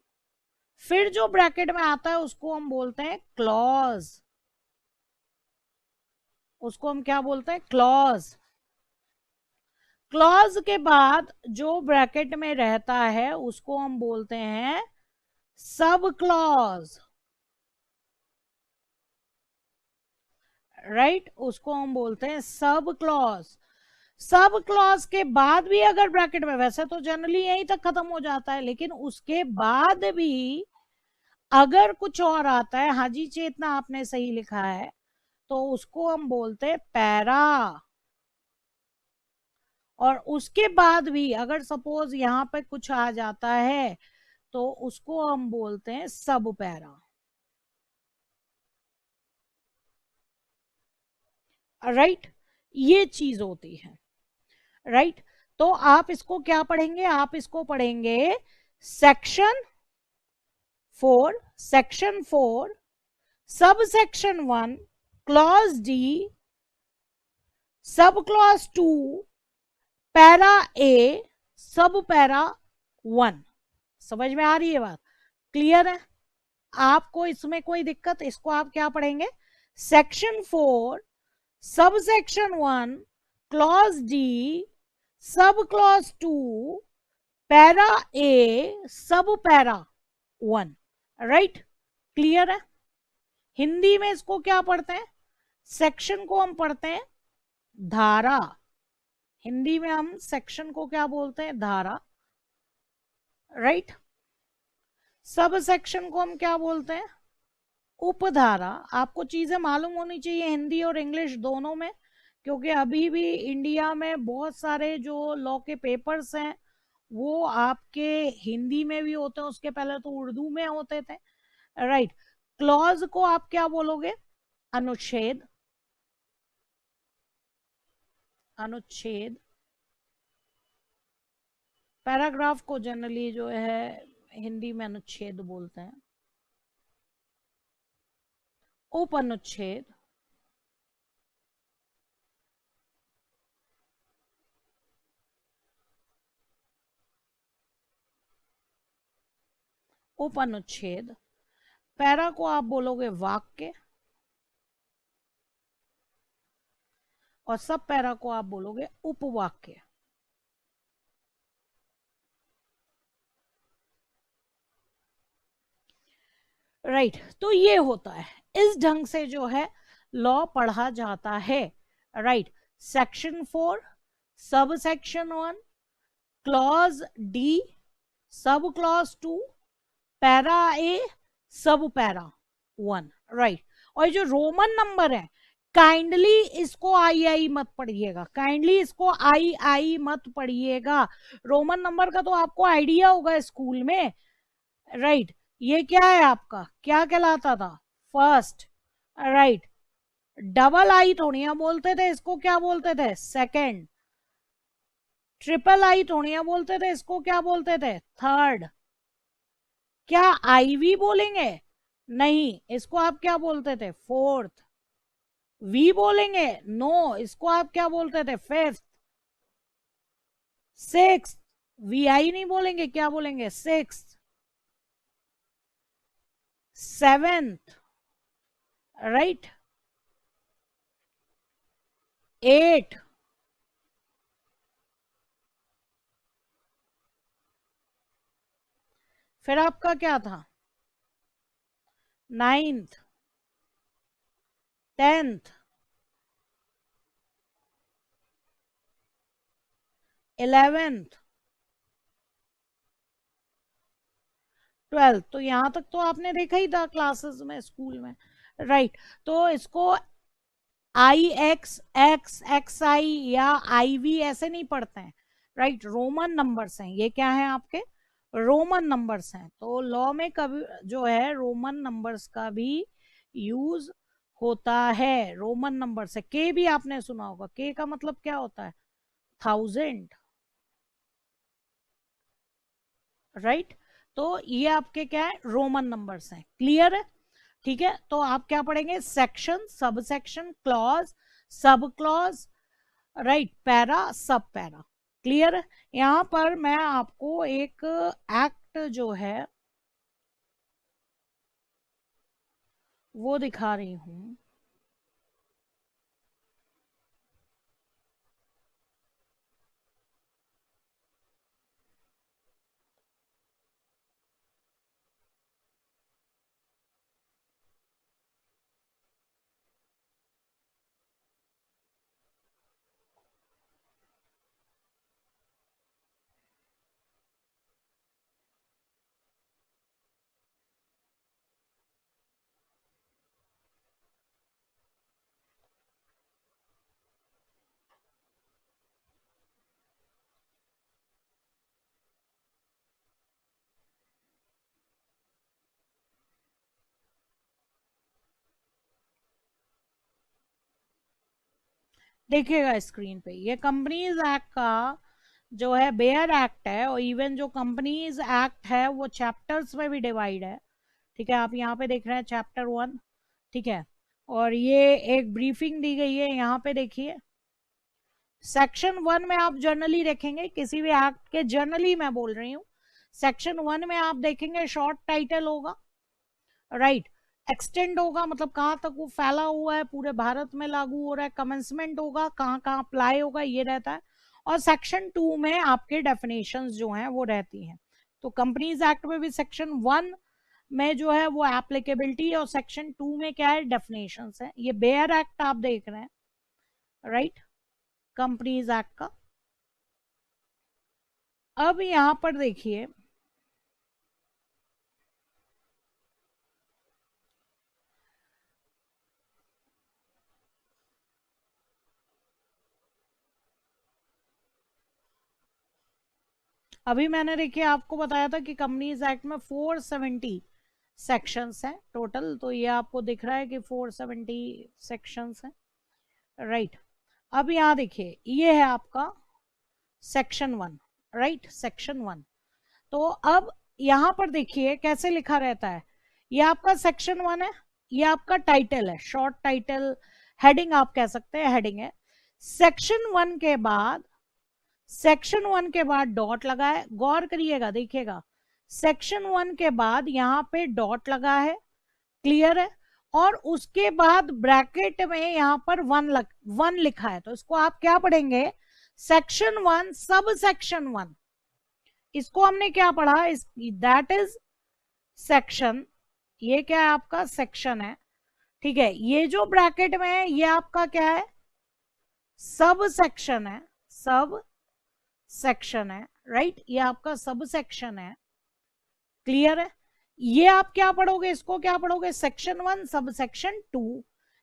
फिर जो ब्रैकेट में आता है उसको हम बोलते हैं क्लॉज। उसको हम क्या बोलते हैं? क्लॉज। क्लॉज के बाद जो ब्रैकेट में रहता है उसको हम बोलते हैं सब क्लॉज, राइट। उसको हम बोलते हैं सब क्लॉज। सब क्लॉज के बाद भी अगर ब्रैकेट में, वैसे तो जनरली यहीं तक खत्म हो जाता है, लेकिन उसके बाद भी अगर कुछ और आता है, हाँ जी चेतना आपने सही लिखा है, तो उसको हम बोलते हैं पैरा। और उसके बाद भी अगर सपोज यहां पे कुछ आ जाता है तो उसको हम बोलते हैं सब पैरा, राइट। ये चीज होती है, राइट। तो आप इसको क्या पढ़ेंगे? आप इसको पढ़ेंगे section 4 section 4 sub section 1 clause D sub clause 2 para A sub para 1। समझ में आ रही है बात? क्लियर है? आपको इसमें कोई दिक्कत? इसको आप क्या पढ़ेंगे? Section 4 sub section 1 clause D sub clause 2 para A sub para 1। Right? Clear है? हिंदी में इसको क्या पढ़ते हैं? सेक्शन को हम पढ़ते हैं धारा। हिंदी में हम सेक्शन को क्या बोलते हैं? धारा। राइट? सब सेक्शन को हम क्या बोलते हैं? उपधारा। आपको चीजें मालूम होनी चाहिए हिंदी और इंग्लिश दोनों में, क्योंकि अभी भी इंडिया में बहुत सारे जो लॉ के पेपर्स हैं वो आपके हिंदी में भी होते हैं, उसके पहले तो उर्दू में होते थे। राइट? क्लॉज को आप क्या बोलोगे? अनुच्छेद। अनुच्छेद। पैराग्राफ को जनरली जो है हिंदी में अनुच्छेद बोलते हैं। उपअनुच्छेद। उपअनुच्छेद। पैरा को आप बोलोगे वाक्य और सब पैरा को आप बोलोगे उपवाक्य। राइट? तो ये होता है, इस ढंग से जो है लॉ पढ़ा जाता है। Right? Section 4 sub section 1 clause D sub clause 2 para A sub para 1। Right? और जो रोमन नंबर है काइंडली इसको आई आई मत पढ़िएगा, काइंडली इसको आई आई मत पढ़िएगा। रोमन नंबर का तो आपको आइडिया होगा स्कूल में। राइट? ये क्या है आपका? क्या कहलाता था? फर्स्ट। राइट? डबल आई थोड़िया बोलते थे, इसको क्या बोलते थे? सेकंड। ट्रिपल आई थोड़िया बोलते थे, इसको क्या बोलते थे? थर्ड। क्या आई वी बोलेंगे? नहीं, इसको आप क्या बोलते थे? फोर्थ। वी बोलेंगे? नो, इसको आप क्या बोलते थे? फिफ्थ। सिक्स। वी आई नहीं बोलेंगे, क्या बोलेंगे? सिक्स। सेवेंथ। राइट? एट। फिर आपका क्या था? नाइन्थ। टेंथ। 11th। 12th। तो यहां तक तो आपने देखा ही था क्लासेस में, स्कूल में। राइट? तो इसको आई एक्स एक्स एक्स आई या आई वी ऐसे नहीं पढ़ते हैं। राइट? रोमन नंबर्स हैं ये। क्या है आपके? रोमन नंबर्स हैं। तो लॉ में कभी जो है रोमन नंबर्स का भी यूज होता है। रोमन नंबर से के भी आपने सुना होगा। के का मतलब क्या होता है? 1000। राइट? तो ये आपके क्या है? रोमन नंबर्स हैं। क्लियर है? ठीक है? तो आप क्या पढ़ेंगे? Section sub section clause sub clause. Right? Para सब पैरा। क्लियर है? यहां पर मैं आपको एक एक्ट जो है वो दिखा रही हूं। देखिएगा स्क्रीन पे, ये कंपनीज एक्ट का जो है बेयर एक्ट है। और इवन जो कंपनीज एक्ट है वो चैप्टर्स में भी डिवाइड है। ठीक है, आप यहाँ पे देख रहे हैं चैप्टर 1, ठीक है, और ये एक ब्रीफिंग दी गई है यहाँ पे देखिए। सेक्शन 1 में आप जर्नली देखेंगे, किसी भी एक्ट के जर्नली मैं बोल रही हूँ, सेक्शन 1 में आप देखेंगे शॉर्ट टाइटल होगा, राइट, एक्सटेंड होगा मतलब कहाँ तक वो फैला हुआ है, पूरे भारत में लागू हो रहा है, कमेंसमेंट होगा, कहाँ कहाँ अप्लाई होगा, ये रहता है। और सेक्शन 2 में आपके डेफिनेशंस जो हैं वो रहती हैं। तो कंपनीज एक्ट में भी सेक्शन 1 में जो है वो एप्लीकेबिलिटी, और सेक्शन 2 में क्या है, डेफिनेशंस है। ये बेयर एक्ट आप देख रहे हैं, राइट, कंपनीज एक्ट का। अब यहां पर देखिए, अभी मैंने देखिए आपको बताया था कि कंपनीज एक्ट में 470 सेक्शंस हैं टोटल, तो ये आपको दिख रहा है कि 470 सेक्शंस हैं, राइट। अब यहाँ देखिए, ये है आपका सेक्शन 1, राइट, सेक्शन 1। तो अब यहाँ पर देखिए कैसे लिखा रहता है, ये आपका सेक्शन 1 है, ये आपका टाइटल है, शॉर्ट टाइटल, हेडिंग आप कह सकते हैं, हेडिंग है। सेक्शन 1 के बाद, सेक्शन 1 के बाद डॉट लगा है, गौर करिएगा, देखिएगा, सेक्शन 1 के बाद यहाँ पे डॉट लगा है, क्लियर है, और उसके बाद ब्रैकेट में यहाँ पर 1 लिखा है, तो इसको आप क्या पढ़ेंगे, सेक्शन 1 सब सेक्शन 1। इसको हमने क्या पढ़ा, दैट इज सेक्शन, ये क्या है आपका सेक्शन है, ठीक है। ये जो ब्रैकेट में है ये आपका क्या है, सब सेक्शन है, सब सेक्शन है, राइट, ये आपका सब सेक्शन है, क्लियर है। ये आप क्या पढ़ोगे, इसको क्या पढ़ोगे, सेक्शन 1 सब सेक्शन 2,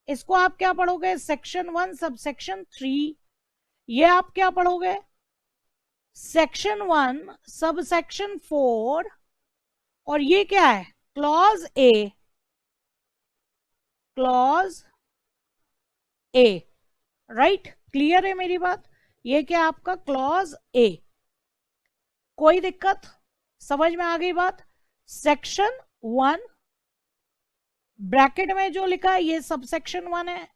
इसको आप क्या पढ़ोगे, सेक्शन 1 सब सेक्शन 3, ये आप क्या पढ़ोगे, सेक्शन 1 सब सेक्शन 4, और ये क्या है, clause A, clause A, right, clear है मेरी बात, ये क्या आपका क्लॉज ए, कोई दिक्कत, समझ में आ गई बात। सेक्शन 1 ब्रैकेट में जो लिखा है ये सब सेक्शन 1 है,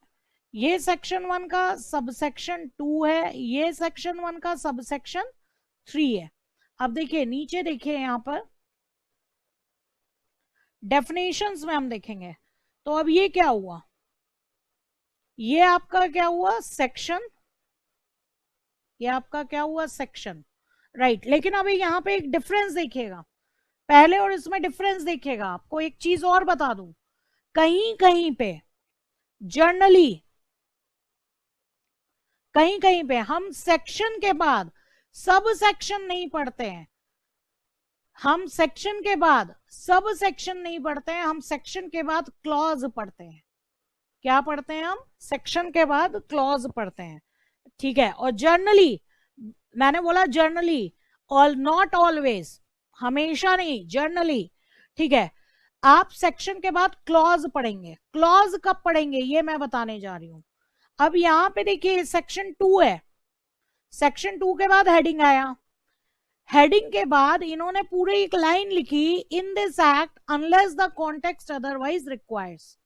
ये सेक्शन 1 का सब सेक्शन 2 है, ये सेक्शन 1 का सब सेक्शन 3 है। अब देखिए नीचे देखिए, यहां पर डेफिनेशंस में हम देखेंगे, तो अब ये क्या हुआ, ये आपका क्या हुआ, सेक्शन, ये आपका क्या हुआ, सेक्शन, राइट। लेकिन अभी यहाँ पे एक डिफरेंस देखिएगा, पहले और इसमें डिफरेंस देखिएगा। आपको एक चीज और बता दूं, कहीं कहीं पे जर्नली, कहीं कहीं पे हम सेक्शन के बाद सब सेक्शन नहीं पढ़ते हैं, हम सेक्शन के बाद सब सेक्शन नहीं पढ़ते हैं, हम सेक्शन के बाद क्लॉज पढ़ते हैं। क्या पढ़ते हैं हम, सेक्शन के बाद क्लॉज पढ़ते हैं, ठीक है। और जर्नली, मैंने बोला जर्नली, ऑल नॉट ऑलवेज, हमेशा नहीं, जर्नली, ठीक है। आप सेक्शन के बाद क्लॉज पढ़ेंगे, क्लॉज कब पढ़ेंगे ये मैं बताने जा रही हूं। अब यहां पे देखिए सेक्शन 2 है, सेक्शन 2 के बाद हेडिंग आया, हेडिंग के बाद इन्होंने पूरी एक लाइन लिखी, in this act unless the context otherwise requires,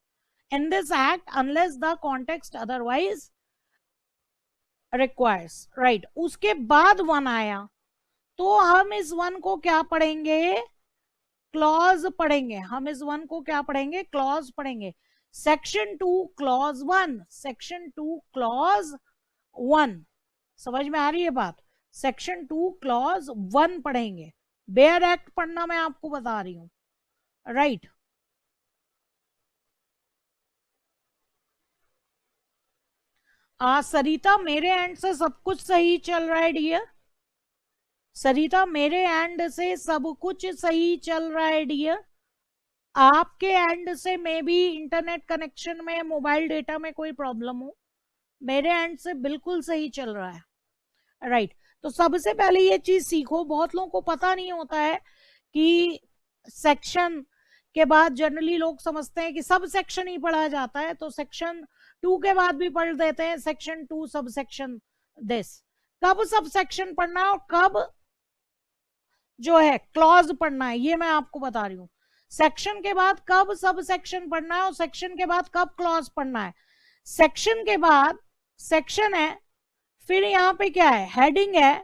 in this act unless the context otherwise requires, right. उसके बाद 1 आया, तो हम इस 1 को क्या पढ़ेंगे, क्लॉज पढ़ेंगे, हम इस 1 को क्या पढ़ेंगे, क्लॉज पढ़ेंगे। सेक्शन 2 क्लॉज 1, सेक्शन 2 क्लॉज 1, समझ में आ रही है बात, सेक्शन 2 क्लॉज 1 पढ़ेंगे, बेयर एक्ट पढ़ना मैं आपको बता रही हूं, राइट। सरिता मेरे एंड से सब कुछ सही चल रहा है डियर, सरिता मेरे एंड से सब कुछ सही चल रहा है डियर, आपके एंड से मे बी इंटरनेट कनेक्शन में, मोबाइल डेटा में कोई प्रॉब्लम हो, मेरे एंड से बिल्कुल सही चल रहा है, राइट। तो सबसे पहले ये चीज सीखो, बहुत लोगों को पता नहीं होता है कि सेक्शन के बाद जनरली लोग समझते हैं कि सब सेक्शन ही पढ़ा जाता है, तो सेक्शन 2 के बाद भी पढ़ देते हैं सेक्शन 2 सब सेक्शन दिस, कब सब सेक्शन पढ़ना है और कब जो है क्लॉज पढ़ना है ये मैं आपको बता रही हूँ। सेक्शन के बाद कब सब सेक्शन पढ़ना है और सेक्शन के बाद कब क्लॉज पढ़ना है। सेक्शन के बाद सेक्शन है, फिर यहाँ पे क्या है, हेडिंग है।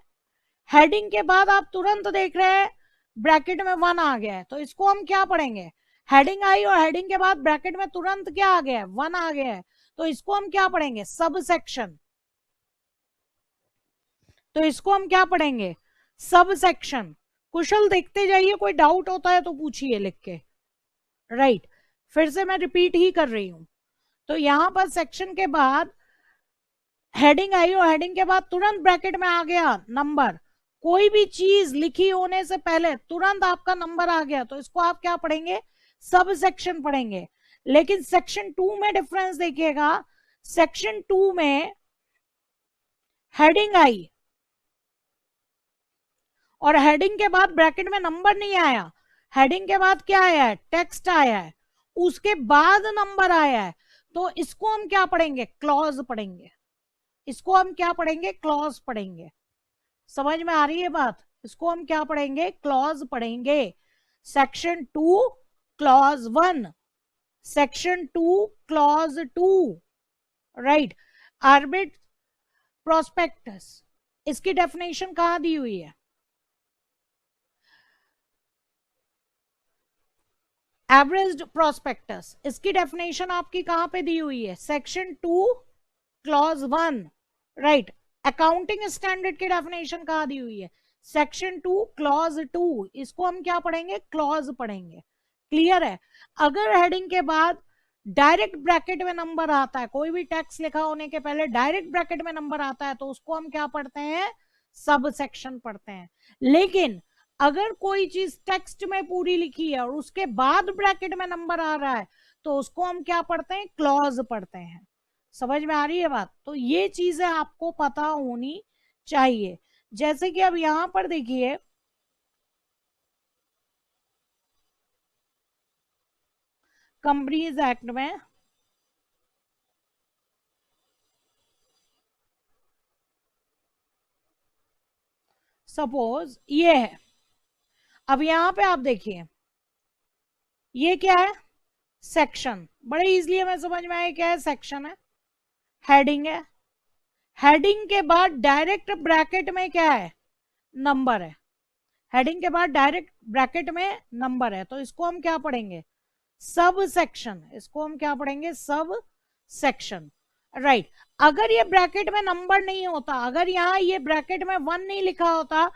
हेडिंग के बाद आप तुरंत देख रहे हैं ब्रैकेट में 1 आ गया है, तो इसको हम क्या पढ़ेंगे, हेडिंग आई और हेडिंग के बाद ब्रैकेट में तुरंत क्या आ गया है, 1 आ गया है, तो इसको हम क्या पढ़ेंगे, सब सेक्शन। तो इसको हम क्या पढ़ेंगे, सब सेक्शन। कुशल देखते जाइए, कोई डाउट होता है तो पूछिए लिख के। राइट, फिर से मैं रिपीट ही कर रही हूं। तो यहां पर सेक्शन के बाद हेडिंग आई और हेडिंग के बाद तुरंत ब्रैकेट में आ गया नंबर। कोई भी चीज लिखी होने से पहले तुरंत आपका नंबर आ गया, तो इसको आप क्या पढ़ेंगे, सब सेक्शन पढ़ेंगे। लेकिन सेक्शन 2 में डिफरेंस देखिएगा, सेक्शन 2 में हेडिंग आई और हेडिंग के बाद ब्रैकेट में नंबर नहीं आया, हेडिंग के बाद क्या आया है, टेक्स्ट आया है, उसके बाद नंबर आया है, तो इसको हम क्या पढ़ेंगे, क्लॉज पढ़ेंगे। इसको हम क्या पढ़ेंगे, क्लॉज पढ़ेंगे। समझ में आ रही है बात, इसको हम क्या पढ़ेंगे, क्लॉज पढ़ेंगे। Section 2 clause 1, section 2 clause 2। Right, orbit prospectus, इसकी डेफिनेशन कहां दी हुई है, एवरेज प्रोस्पेक्टस, इसकी डेफिनेशन आपकी कहां पे दी हुई है, section 2 clause 1। Right, accounting standard की डेफिनेशन कहां दी हुई है, सेक्शन 2 क्लॉज 2। इसको हम क्या पढ़ेंगे, क्लॉज पढ़ेंगे। क्लियर है। अगर हेडिंग के बाद डायरेक्ट ब्रैकेट में नंबर आता है, कोई भी टेक्स्ट लिखा होने के पहले डायरेक्ट ब्रैकेट में नंबर आता है, तो उसको हम क्या पढ़ते हैं, सब सेक्शन पढ़ते हैं। लेकिन अगर कोई चीज टेक्स्ट में पूरी लिखी है और उसके बाद ब्रैकेट में नंबर आ रहा है, तो उसको हम क्या पढ़ते हैं, क्लॉज पढ़ते हैं। समझ में आ रही है बात, तो ये चीजें आपको पता होनी चाहिए। जैसे कि अब यहां पर देखिए, कंपनीज एक्ट में सपोज ये है, अब यहां पे आप देखिए ये क्या है, सेक्शन, बड़े इजीली हमें समझ में आया क्या है, सेक्शन है। हेडिंग है, हेडिंग के बाद डायरेक्ट ब्रैकेट में क्या है, नंबर है। हेडिंग के बाद डायरेक्ट ब्रैकेट में नंबर है, तो इसको हम क्या पढ़ेंगे, सब सेक्शन। इसको हम क्या पढ़ेंगे, सब सेक्शन। राइट, अगर ये ब्रैकेट में नंबर नहीं होता, अगर यहाँ ये ब्रैकेट में 1 नहीं लिखा होता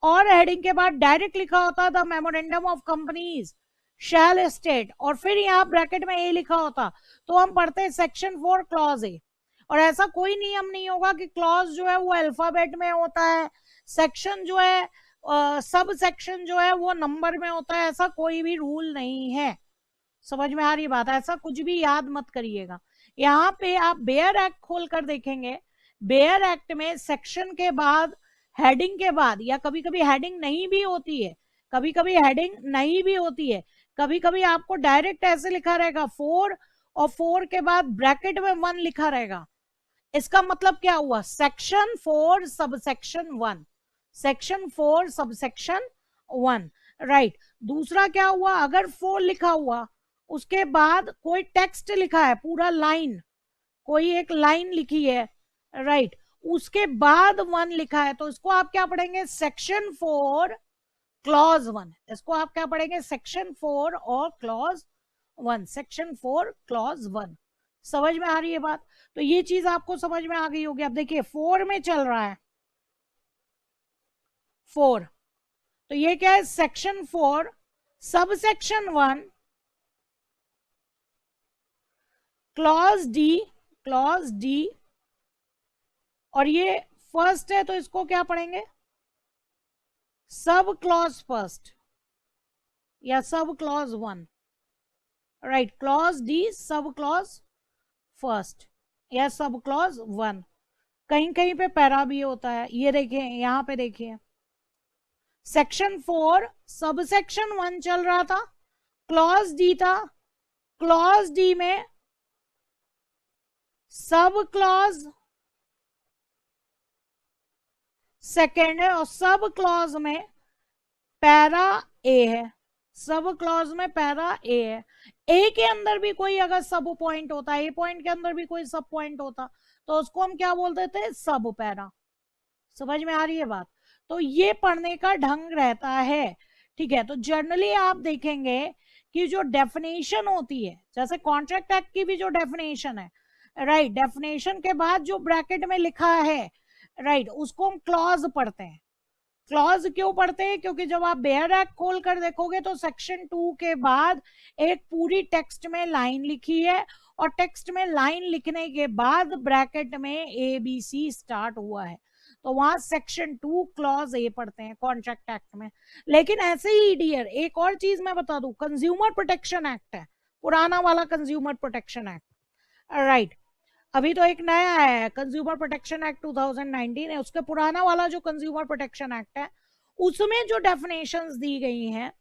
और हेडिंग के बाद डायरेक्ट लिखा होता the memorandum of companies shall state, और फिर यहाँ ब्रैकेट में ए लिखा होता, तो हम पढ़ते हैं सेक्शन 4 क्लॉज ए। और ऐसा कोई नियम नहीं होगा कि क्लॉज जो है वो अल्फाबेट में होता है, सेक्शन जो है सब सेक्शन जो है वो नंबर में होता है, ऐसा कोई भी रूल नहीं है। समझ में आ रही बात है, ऐसा कुछ भी याद मत करिएगा। यहाँ पे आप बेयर एक्ट खोल कर देखेंगे, बेयर एक्ट में सेक्शन के बाद हेडिंग के बाद, या कभी कभी हेडिंग नहीं भी होती है, कभी कभी हेडिंग नहीं भी होती है, कभी कभी आपको डायरेक्ट ऐसे लिखा रहेगा 4 और 4 के बाद ब्रैकेट में 1 लिखा रहेगा। इसका मतलब क्या हुआ, section 4 subsection 1, section 4 subsection 1। Right, दूसरा क्या हुआ, अगर 4 लिखा हुआ उसके बाद कोई टेक्स्ट लिखा है, पूरा लाइन, कोई एक लाइन लिखी है, राइट, उसके बाद 1 लिखा है, तो इसको आप क्या पढ़ेंगे, सेक्शन 4 क्लॉज 1। इसको आप क्या पढ़ेंगे, सेक्शन 4 और क्लॉज 1, सेक्शन 4 क्लॉज 1। समझ में आ रही है बात, तो ये चीज आपको समझ में आ गई होगी। अब देखिए 4 में चल रहा है, 4, तो ये क्या है, section 4 sub section 1 clause D, clause D, और ये फर्स्ट है तो इसको क्या पढ़ेंगे, सब क्लॉज फर्स्ट या sub clause 1। Right, clause D sub clause first या सब क्लॉज 1। कहीं कहीं पे पैरा भी होता है, ये देखिए यहां पे देखिए, सेक्शन 4 सब सेक्शन 1 चल रहा था, क्लॉज डी था, क्लॉज डी में सब क्लॉज सेकेंड है और सब क्लॉज में पैरा ए है। सब क्लॉज में पैरा ए है, ए के अंदर भी कोई अगर सब पॉइंट होता, ए पॉइंट के अंदर भी कोई सब पॉइंट होता, तो उसको हम क्या बोलते थे, सब पैरा। समझ में आ रही है बात? तो ये पढ़ने का ढंग रहता है, ठीक है। तो जनरली आप देखेंगे कि जो डेफिनेशन होती है, जैसे कॉन्ट्रैक्ट एक्ट की भी जो डेफिनेशन है, राइट, डेफिनेशन के बाद जो ब्रैकेट में लिखा है, राइट, उसको हम क्लॉज पढ़ते हैं। क्लॉज क्यों पढ़ते हैं? क्योंकि जब आप बेयर एक्ट खोल कर देखोगे तो सेक्शन 2 के बाद एक पूरी टेक्स्ट में लाइन लिखी है, और टेक्स्ट में लाइन लिखने के बाद ब्रैकेट में ए बी सी स्टार्ट हुआ है, तो वहां सेक्शन 2 क्लॉज ए पढ़ते हैं कॉन्ट्रैक्ट एक्ट में। लेकिन ऐसे ही डियर एक और चीज मैं बता दूं, कंज्यूमर प्रोटेक्शन एक्ट है, पुराना वाला कंज्यूमर प्रोटेक्शन एक्ट, राइट। अभी तो एक नया है कंज्यूमर प्रोटेक्शन एक्ट 2019 है, उसके पुराना वाला जो कंज्यूमर प्रोटेक्शन एक्ट है उसमें जो डेफिनेशंस दी गई हैं,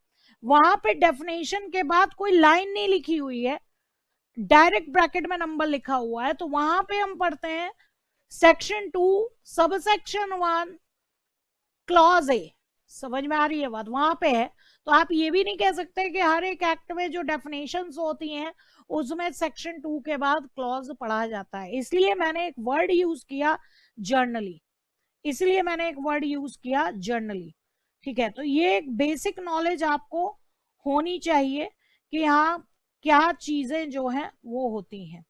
वहां पे डेफिनेशन के बाद कोई लाइन नहीं लिखी हुई है, डायरेक्ट ब्रैकेट में नंबर लिखा हुआ है, तो वहां पे हम पढ़ते हैं सेक्शन 2 सब सेक्शन 1 क्लॉज ए। समझ में आ रही है बात? वहां पे है। तो आप ये भी नहीं कह सकते कि हर एक एक्ट में जो डेफिनेशंस होती हैं उसमें सेक्शन 2 के बाद क्लॉज पढ़ा जाता है, इसलिए मैंने एक वर्ड यूज किया जर्नली, इसलिए मैंने एक वर्ड यूज किया जर्नली, ठीक है। तो ये एक बेसिक नॉलेज आपको होनी चाहिए कि हाँ क्या चीजें जो हैं वो होती हैं,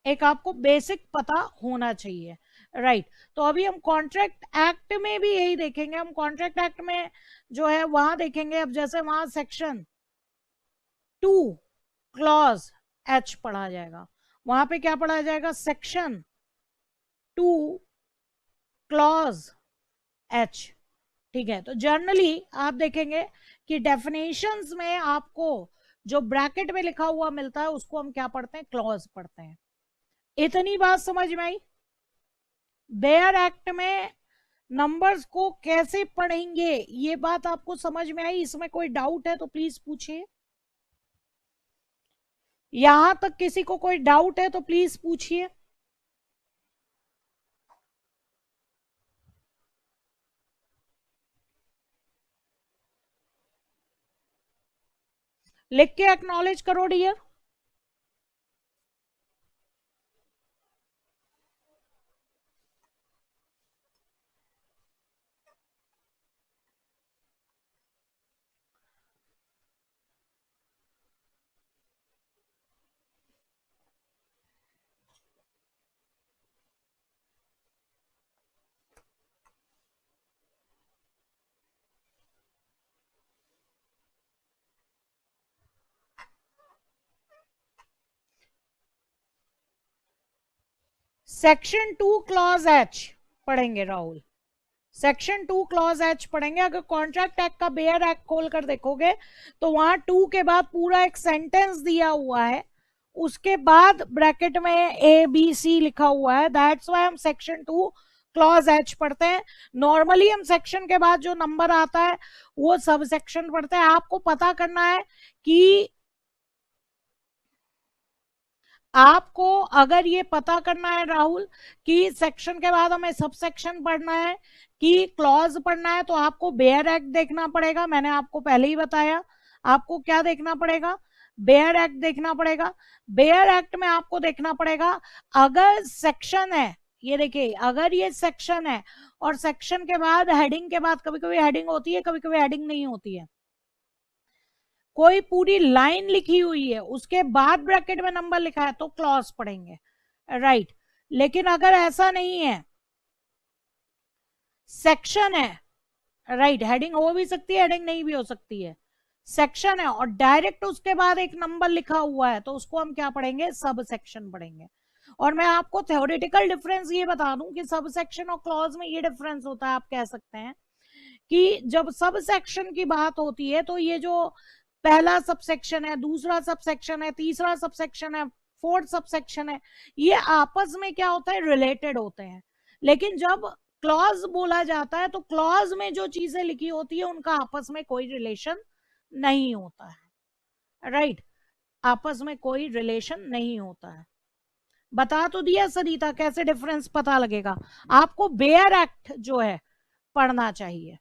एक आपको बेसिक पता होना चाहिए, राइट। तो अभी हम कॉन्ट्रैक्ट एक्ट में भी यही देखेंगे, हम कॉन्ट्रैक्ट एक्ट में जो है वहां देखेंगे, अब जैसे वहां सेक्शन 2 क्लॉज एच पढ़ा जाएगा, वहां पे क्या पढ़ा जाएगा, सेक्शन 2 क्लॉज एच, ठीक है। तो जनरली आप देखेंगे कि डेफिनेशंस में आपको जो ब्रैकेट में लिखा हुआ मिलता है उसको हम क्या पढ़ते हैं, क्लॉज पढ़ते हैं। इतनी बात समझ में आई? बेयर एक्ट में नंबर्स को कैसे पढ़ेंगे ये बात आपको समझ में आई? इसमें कोई डाउट है तो प्लीज पूछिए, यहां तक किसी को कोई डाउट है तो प्लीज पूछिए। लिख के एक्नॉलेज करो डियर। सेक्शन 2 क्लॉज एच पढ़ेंगे राहुल, सेक्शन 2 क्लॉज एच पढ़ेंगे। अगर कॉन्ट्रैक्ट एक्ट का बेयर एक्ट खोल कर देखोगे तो वहां 2 के बाद पूरा एक सेंटेंस दिया हुआ है, उसके बाद ब्रैकेट में ए बी सी लिखा हुआ है, दैट्स व्हाई हम सेक्शन 2 क्लॉज एच पढ़ते हैं। नॉर्मली हम सेक्शन के बाद जो नंबर आता है वो सब सेक्शन पढ़ते हैं। आपको पता करना है कि आपको अगर ये पता करना है राहुल कि सेक्शन के बाद हमें सब सेक्शन पढ़ना है कि क्लॉज पढ़ना है, तो आपको बेयर एक्ट देखना पड़ेगा। मैंने आपको पहले ही बताया, आपको क्या देखना पड़ेगा, बेयर एक्ट देखना पड़ेगा। बेयर एक्ट में आपको देखना पड़ेगा अगर सेक्शन है, ये देखिए अगर ये सेक्शन है और सेक्शन के बाद हेडिंग के बाद, कभी कभी हेडिंग होती है कभी कभी हेडिंग नहीं होती है, कोई पूरी लाइन लिखी हुई है उसके बाद ब्रैकेट में नंबर लिखा है तो क्लॉज पढ़ेंगे, राइट। लेकिन अगर ऐसा नहीं है, सेक्शन है, राइट, हेडिंग हो भी सकती है हेडिंग नहीं भी हो सकती है, सेक्शन है और डायरेक्ट उसके बाद एक नंबर लिखा हुआ है तो उसको हम क्या पढ़ेंगे, सब सेक्शन पढ़ेंगे। और मैं आपको थ्योरेटिकल डिफरेंस ये बता दूं कि सब सेक्शन और क्लॉज में ये डिफरेंस होता है, आप कह सकते हैं कि जब सब सेक्शन की बात होती है तो ये जो पहला सब सेक्शन है, दूसरा सब सेक्शन है, तीसरा सब सेक्शन है, फोर्थ सब सेक्शन है, ये आपस में क्या होता है, रिलेटेड होते हैं। लेकिन जब क्लॉज बोला जाता है तो क्लॉज में जो चीजें लिखी होती है उनका आपस में कोई रिलेशन नहीं होता है, राइट, आपस में कोई रिलेशन नहीं होता है। बता तो दिया सरिता कैसे डिफरेंस पता लगेगा आपको। बेयर एक्ट जो है पढ़ना चाहिए।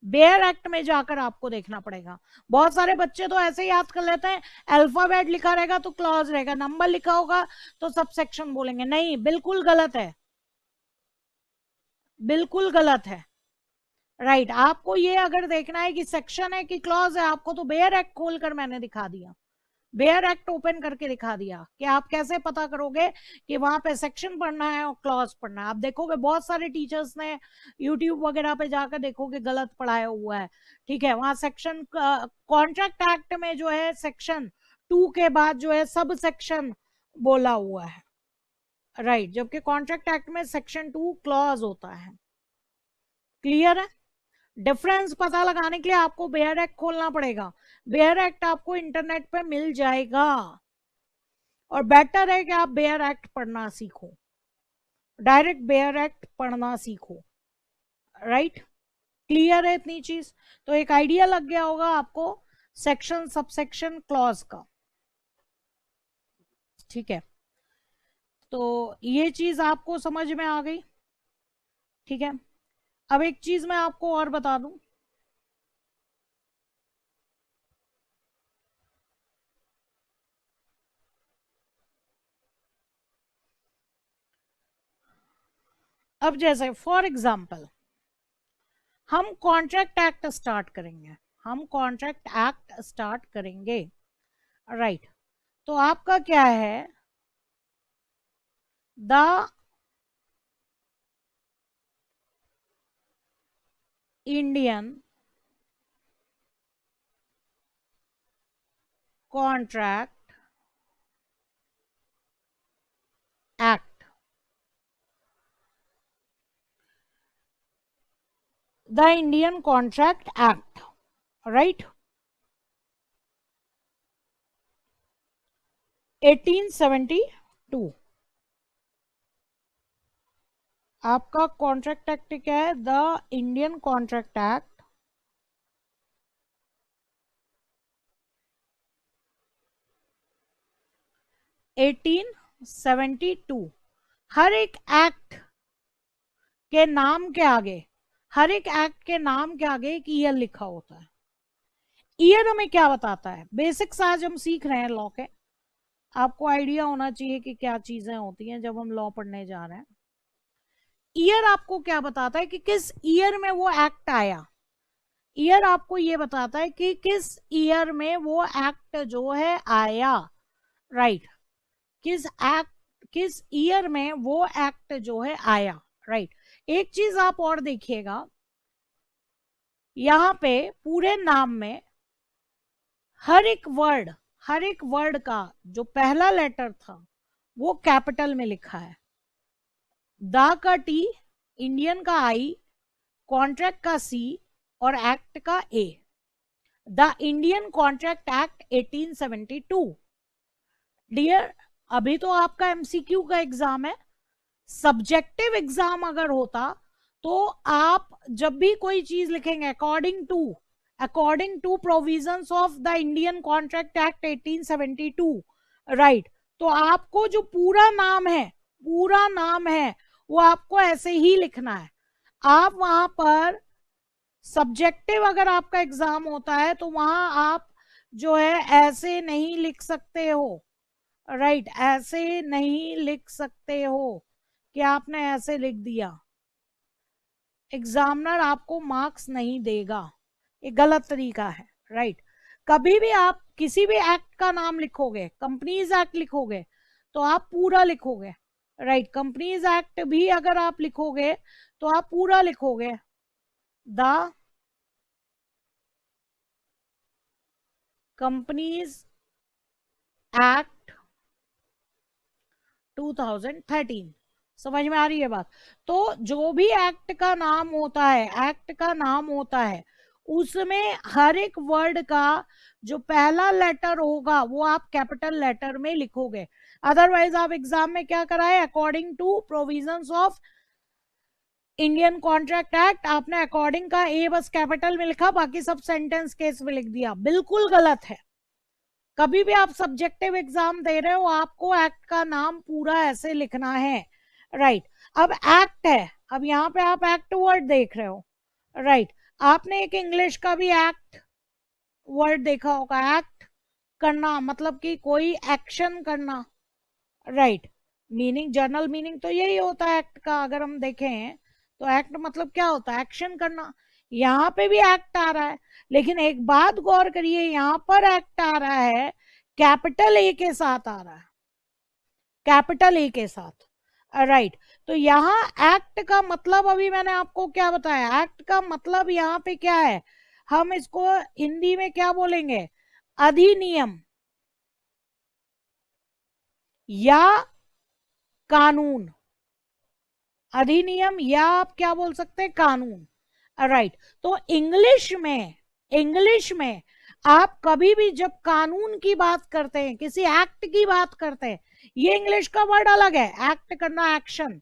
बेयर एक्ट में जाकर आपको देखना पड़ेगा। बहुत सारे बच्चे तो ऐसे याद कर लेते हैं, अल्फाबेट लिखा रहेगा तो क्लॉज रहेगा, नंबर लिखा होगा तो सब सेक्शन बोलेंगे। नहीं, बिल्कुल गलत है, बिल्कुल गलत है। राइट, आपको ये अगर देखना है कि सेक्शन है कि क्लॉज है, आपको तो बेयर एक्ट खोलकर मैंने दिखा दिया, बेयर एक्ट ओपन करके दिखा दिया कि आप कैसे पता करोगे कि वहां पे सेक्शन पढ़ना है और क्लॉज पढ़ना है। आप देखोगे बहुत सारे टीचर्स ने यूट्यूब वगैरह पे जाकर देखोगे गलत पढ़ाया हुआ है। ठीक है, वहां सेक्शन, कॉन्ट्रैक्ट एक्ट में जो है सेक्शन 2 के बाद जो है सब सेक्शन बोला हुआ है। राइट, जबकि कॉन्ट्रैक्ट एक्ट में सेक्शन 2 क्लॉज होता है। क्लियर है? डिफरेंस पता लगाने के लिए आपको बेयर एक्ट खोलना पड़ेगा। बेयर एक्ट आपको इंटरनेट पे मिल जाएगा, और बेटर है कि आप बेयर एक्ट पढ़ना सीखो, डायरेक्ट बेयर एक्ट पढ़ना सीखो। राइट, क्लियर है इतनी चीज? तो एक आइडिया लग गया होगा आपको सेक्शन, सबसेक्शन, क्लॉज का। ठीक है, तो ये चीज आपको समझ में आ गई। ठीक है, अब एक चीज मैं आपको और बता दूं। अब जैसे फॉर एग्जाम्पल हम कॉन्ट्रैक्ट एक्ट स्टार्ट करेंगे, हम कॉन्ट्रैक्ट एक्ट स्टार्ट करेंगे। राइट, तो आपका क्या है, the Indian contract act, the Indian contract act, right, 1872। आपका कॉन्ट्रैक्ट एक्ट क्या है, द इंडियन कॉन्ट्रैक्ट एक्ट 1872। हर एक एक्ट के नाम के आगे, हर एक एक्ट के नाम के आगे एक ईयर लिखा होता है। ईयर हमें क्या बताता है, बेसिक्स आज हम सीख रहे हैं लॉ के, आपको आइडिया होना चाहिए कि क्या चीजें होती हैं जब हम लॉ पढ़ने जा रहे हैं। ईयर आपको क्या बताता है कि किस ईयर में वो एक्ट आया। ईयर आपको ये बताता है कि किस ईयर में वो एक्ट जो है आया। राइट, किस ईयर में वो एक्ट जो है आया। राइट, एक चीज आप और देखिएगा, यहां पे पूरे नाम में हर एक वर्ड, हर एक वर्ड का जो पहला लेटर था वो कैपिटल में लिखा है। द का टी, इंडियन का आई, कॉन्ट्रैक्ट का सी और एक्ट का A. The Indian contract act 1872। Dear, अभी तो आपका एमसीक्यू का एग्जाम है, सब्जेक्टिव एग्जाम अगर होता तो आप जब भी कोई चीज लिखेंगे according to provisions of the Indian contract act 1872, right, तो आपको जो पूरा नाम है, पूरा नाम है वो आपको ऐसे ही लिखना है। आप वहां पर सब्जेक्टिव अगर आपका एग्जाम होता है तो वहां आप जो है ऐसे नहीं लिख सकते हो। राइट, ऐसे नहीं लिख सकते हो कि आपने ऐसे लिख दिया, एग्जामिनर आपको मार्क्स नहीं देगा, ये गलत तरीका है। राइट, कभी भी आप किसी भी एक्ट का नाम लिखोगे, कंपनीज एक्ट लिखोगे तो आप पूरा लिखोगे। राइट, कंपनीज एक्ट भी अगर आप लिखोगे तो आप पूरा लिखोगे, द कंपनीज एक्ट 2013। समझ में आ रही है बात? तो जो भी एक्ट का नाम होता है, एक्ट का नाम होता है, उसमें हर एक वर्ड का जो पहला लेटर होगा वो आप कैपिटल लेटर में लिखोगे। अदरवाइज आप एग्जाम में क्या कराए, according to provisions of Indian contract act, आपने अकॉर्डिंग का ए बस कैपिटल में लिखा, बाकी सब सेंटेंस केस में लिख दिया, बिल्कुल गलत है। कभी भी आप सब्जेक्टिव एग्जाम दे रहे हो आपको एक्ट का नाम पूरा ऐसे लिखना है। राइट, अब एक्ट है, अब यहाँ पे आप एक्ट वर्ड देख रहे हो, राइट। आपने एक इंग्लिश का भी एक्ट वर्ड देखा होगा, एक्ट करना मतलब कि कोई एक्शन करना, राइट। मीनिंग, जनरल मीनिंग तो यही होता है एक्ट का, अगर हम देखें तो एक्ट मतलब क्या होता है, एक्शन करना। यहाँ पे भी एक्ट आ रहा है, लेकिन एक बात गौर करिए, यहाँ पर एक्ट आ रहा है कैपिटल ए के साथ आ रहा है, कैपिटल ए के साथ, राइट। तो यहाँ एक्ट का मतलब अभी मैंने आपको क्या बताया, एक्ट का मतलब यहाँ पे क्या है, हम इसको हिंदी में क्या बोलेंगे, अधिनियम या कानून, अधिनियम या आप क्या बोल सकते हैं, कानून, राइट। तो इंग्लिश में आप कभी भी जब कानून की बात करते हैं, किसी एक्ट की बात करते हैं, ये इंग्लिश का वर्ड अलग है, एक्ट करना, एक्शन,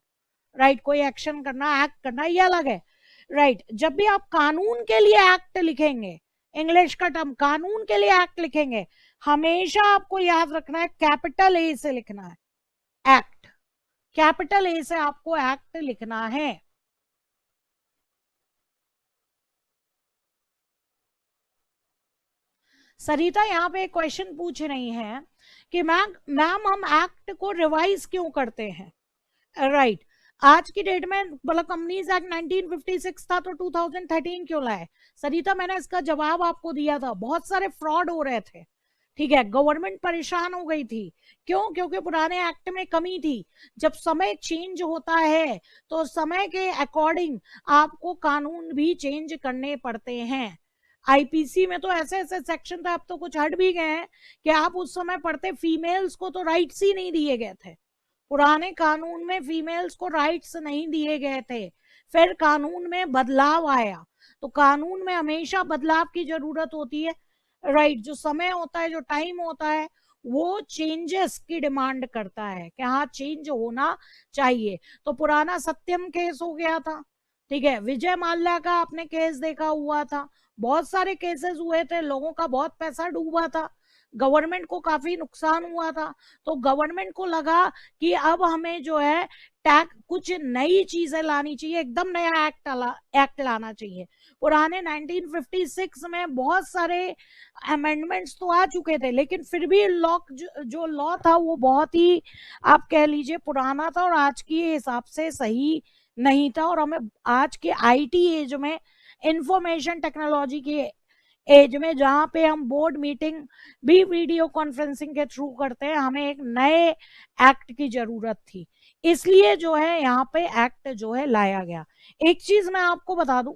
राइट। कोई एक्शन करना, एक्ट करना, ये अलग है, राइट। जब भी आप कानून के लिए एक्ट लिखेंगे, इंग्लिश का टर्म कानून के लिए एक्ट लिखेंगे, हमेशा आपको याद रखना है कैपिटल ए से लिखना है, एक्ट, कैपिटल ए से आपको एक्ट लिखना है। सरिता यहाँ पे एक क्वेश्चन पूछ रही हैं कि मैम हम एक्ट को रिवाइज क्यों करते हैं, राइट। आज की डेट में मतलब कंपनीज एक्ट 1956 था तो 2013 क्यों लाए, सरिता मैंने इसका जवाब आपको दिया था, बहुत सारे फ्रॉड हो रहे थे, ठीक है, गवर्नमेंट परेशान हो गई थी, क्यों, क्योंकि पुराने एक्ट में कमी थी। जब समय चेंज होता है तो समय के अकॉर्डिंग आपको कानून भी चेंज करने पड़ते हैं। आईपीसी में तो ऐसे ऐसे सेक्शन थे, अब तो कुछ हट भी गए हैं, कि आप उस समय पढ़ते फीमेल्स को तो राइट्स ही नहीं दिए गए थे, पुराने कानून में फीमेल्स को राइट्स नहीं दिए गए थे। फिर कानून में बदलाव आया, तो कानून में हमेशा बदलाव की जरूरत होती है, राइट। जो समय होता है, जो टाइम होता है, वो चेंजेस की डिमांड करता है कि हाँ चेंज होना चाहिए। तो पुराना सत्यम केस हो गया था, ठीक है, विजय माल्या का आपने केस देखा हुआ था, बहुत सारे केसेस हुए थे, लोगों का बहुत पैसा डूबा था, गवर्नमेंट को काफी नुकसान हुआ था। तो गवर्नमेंट को लगा कि अब हमें जो है टैक्स, कुछ नई चीजें लानी चाहिए, एकदम नया एक्ट लाना चाहिए। पुराने 1956 में बहुत सारे अमेंडमेंट्स तो आ चुके थे, लेकिन फिर भी जो लॉ था वो बहुत ही, आप कह लीजिए, पुराना था और आज के हिसाब से सही नहीं था। और हमें आज के आईटी एज में, इंफॉर्मेशन टेक्नोलॉजी की एज में, जहाँ पे हम बोर्ड मीटिंग भी वीडियो कॉन्फ्रेंसिंग के थ्रू करते हैं, हमें एक नए एक्ट की जरूरत थी, इसलिए जो है यहाँ पे एक्ट जो है लाया गया। एक चीज मैं आपको बता दूं,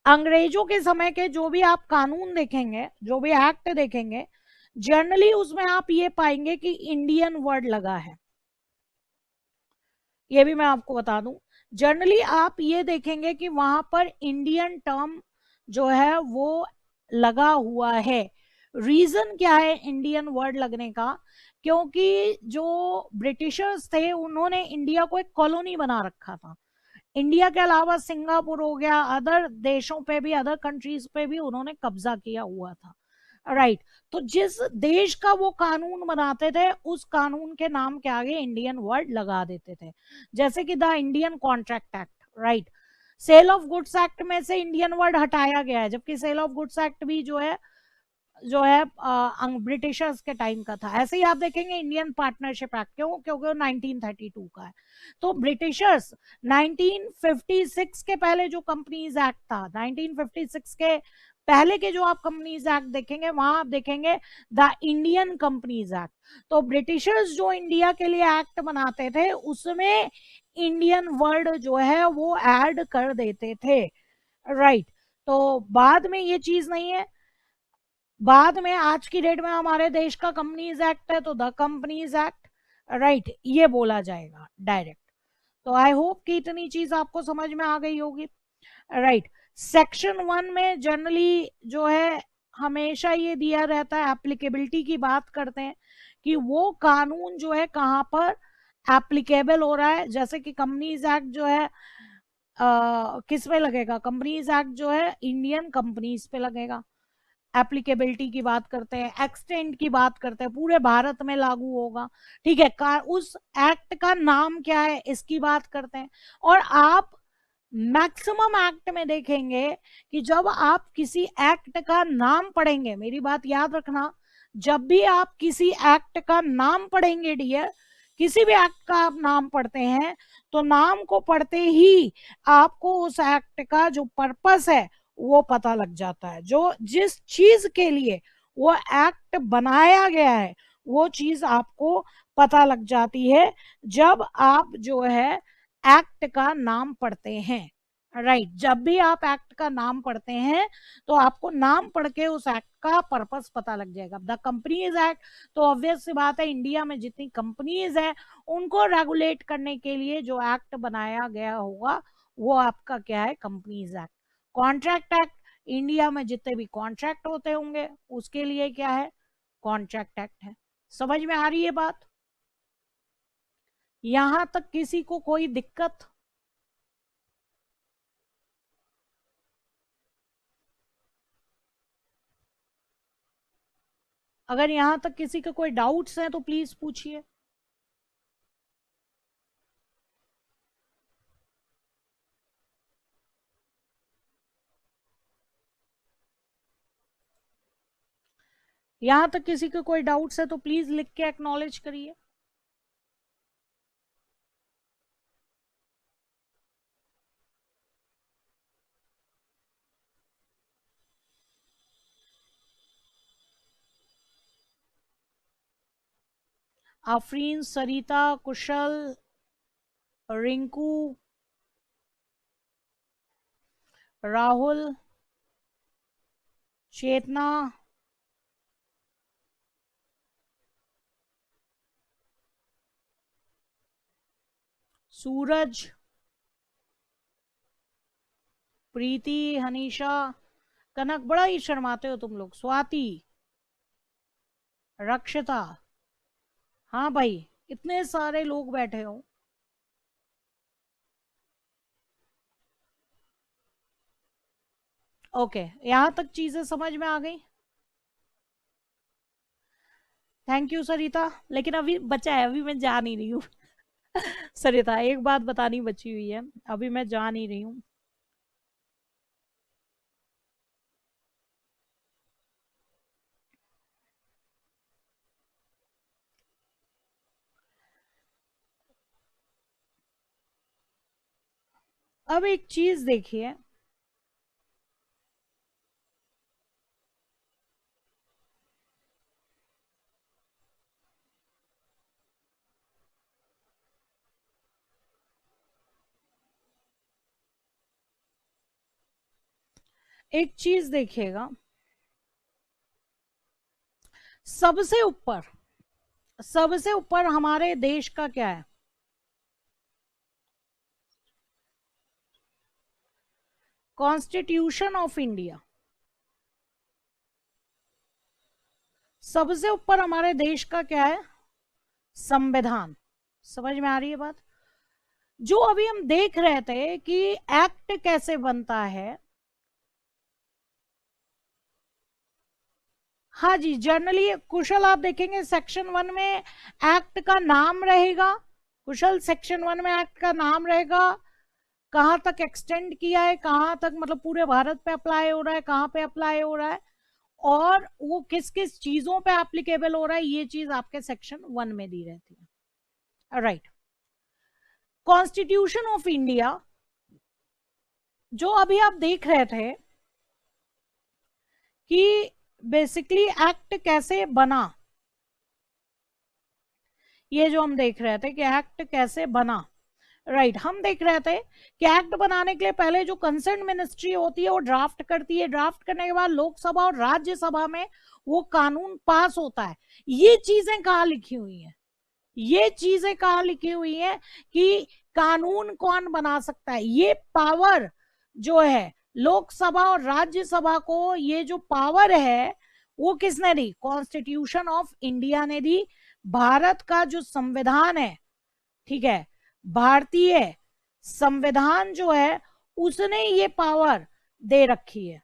अंग्रेजों के समय के जो भी आप कानून देखेंगे, जो भी एक्ट देखेंगे, जनरली उसमें आप ये पाएंगे कि इंडियन वर्ड लगा है। ये भी मैं आपको बता दूं, जनरली आप ये देखेंगे कि वहां पर इंडियन टर्म जो है वो लगा हुआ है। रीजन क्या है इंडियन वर्ड लगने का, क्योंकि जो ब्रिटिशर्स थे उन्होंने इंडिया को एक कॉलोनी बना रखा था, इंडिया के अलावा सिंगापुर हो गया, अदर देशों पे भी, अदर कंट्रीज पे भी उन्होंने कब्जा किया हुआ था, राइट। तो जिस देश का वो कानून बनाते थे, उस कानून के नाम के आगे इंडियन वर्ड लगा देते थे, जैसे कि the Indian contract act, right. Sale of goods act में से इंडियन वर्ड हटाया गया है, जबकि सेल ऑफ गुड्स एक्ट भी जो है ब्रिटिशर्स के टाइम का था। ऐसे ही आप देखेंगे इंडियन पार्टनरशिप एक्ट, क्यों, क्योंकि वो 1932 का है। तो ब्रिटिशर्स 1956 के पहले जो कंपनीज एक्ट था, 1956 के पहले के जो आप कंपनीज एक्ट देखेंगे, वहां आप देखेंगे द इंडियन कंपनीज एक्ट। तो ब्रिटिशर्स जो इंडिया के लिए एक्ट बनाते थे, उसमें इंडियन वर्ड जो है वो ऐड कर देते थे, राइट। तो बाद में ये चीज नहीं है, बाद में आज की डेट में हमारे देश का कंपनीज एक्ट है, तो द कंपनीज एक्ट, राइट, ये बोला जाएगा डायरेक्ट। तो आई होप कि इतनी चीज आपको समझ में आ गई होगी, राइट। सेक्शन 1 में जनरली जो है हमेशा ये दिया रहता है, एप्लीकेबिलिटी की बात करते हैं कि वो कानून जो है कहाँ पर एप्लीकेबल हो रहा है। जैसे कि कंपनीज एक्ट जो है किस पे लगेगा, कंपनीज एक्ट जो है इंडियन कंपनीज पे लगेगा, एप्लीकेबिलिटी की बात करते हैं, एक्सटेंट की बात करते हैं, पूरे भारत में लागू होगा, ठीक है, उस एक्ट का नाम क्या है इसकी बात करते हैं। और आप मैक्सिमम एक्ट में देखेंगे कि जब आप किसी एक्ट का नाम पढ़ेंगे, मेरी बात याद रखना, जब भी आप किसी एक्ट का नाम पढ़ेंगे डियर, किसी भी एक्ट का आप नाम पढ़ते हैं तो नाम को पढ़ते ही आपको उस एक्ट का जो पर्पस है वो पता लग जाता है, जो जिस चीज के लिए वो एक्ट बनाया गया है वो चीज आपको पता लग जाती है जब आप जो है एक्ट का नाम पढ़ते हैं। राइट, जब भी आप एक्ट का नाम पढ़ते हैं तो आपको नाम पढ़ के उस एक्ट का पर्पस पता लग जाएगा। द कंपनीज एक्ट, तो ऑब्वियस सी बात है इंडिया में जितनी कंपनीज है उनको रेगुलेट करने के लिए जो एक्ट बनाया गया होगा वो आपका क्या है, companies act. Contract act, India में जितने भी कॉन्ट्रैक्ट होते होंगे उसके लिए क्या है, कॉन्ट्रैक्ट एक्ट है। समझ में आ रही है बात? यहां तक किसी को कोई दिक्कत? अगर यहां तक किसी के कोई डाउट्स हैं तो प्लीज पूछिए। यहां तक किसी के कोई डाउट्स है तो प्लीज लिख के एक्नॉलेज करिए। आफरीन, सरिता, कुशल, रिंकू, राहुल, चेतना, सूरज, प्रीति, हनीशा, कनक, बड़ा ही शर्माते हो तुम लोग, स्वाति, रक्षिता, हाँ भाई इतने सारे लोग बैठे हो। ओके, यहां तक चीजें समझ में आ गई? थैंक यू सरिता, लेकिन अभी बचा है, अभी मैं जा नहीं रही हूँ। सरिता एक बात बतानी बची हुई है, अभी मैं जा नहीं रही हूँ। अब एक चीज देखिए, एक चीज देखिएगा, सबसे ऊपर, सबसे ऊपर हमारे देश का क्या है, कॉन्स्टिट्यूशन ऑफ इंडिया। सबसे ऊपर हमारे देश का क्या है, संविधान। समझ में आ रही है बात? जो अभी हम देख रहे थे कि एक्ट कैसे बनता है, हाँ जी, जनरली कुशल आप देखेंगे सेक्शन 1 में एक्ट का नाम रहेगा, कुशल सेक्शन 1 में एक्ट का नाम रहेगा, कहां तक एक्सटेंड किया है, कहां तक मतलब पूरे भारत पे अप्लाई हो रहा है, कहां पे अप्लाई हो रहा है, और वो किस किस चीजों पे एप्लीकेबल हो रहा है, ये चीज आपके सेक्शन 1 में दी रहती है। राइट, कॉन्स्टिट्यूशन ऑफ इंडिया जो अभी आप देख रहे थे कि बेसिकली एक्ट कैसे बना, ये जो हम देख रहे थे कि एक्ट कैसे बना, राइट, हम देख रहे थे कि एक्ट बनाने के लिए पहले जो कंसर्न मिनिस्ट्री होती है वो ड्राफ्ट करती है, ड्राफ्ट करने के बाद लोकसभा और राज्यसभा में वो कानून पास होता है। ये चीजें कहाँ लिखी हुई हैं, ये चीजें कहाँ लिखी हुई हैं कि कानून कौन बना सकता है, ये पावर जो है लोकसभा और राज्यसभा को, ये जो पावर है वो किसने दी, कॉन्स्टिट्यूशन ऑफ इंडिया ने दी। भारत का जो संविधान है, ठीक है, भारतीय संविधान जो है उसने ये पावर दे रखी है।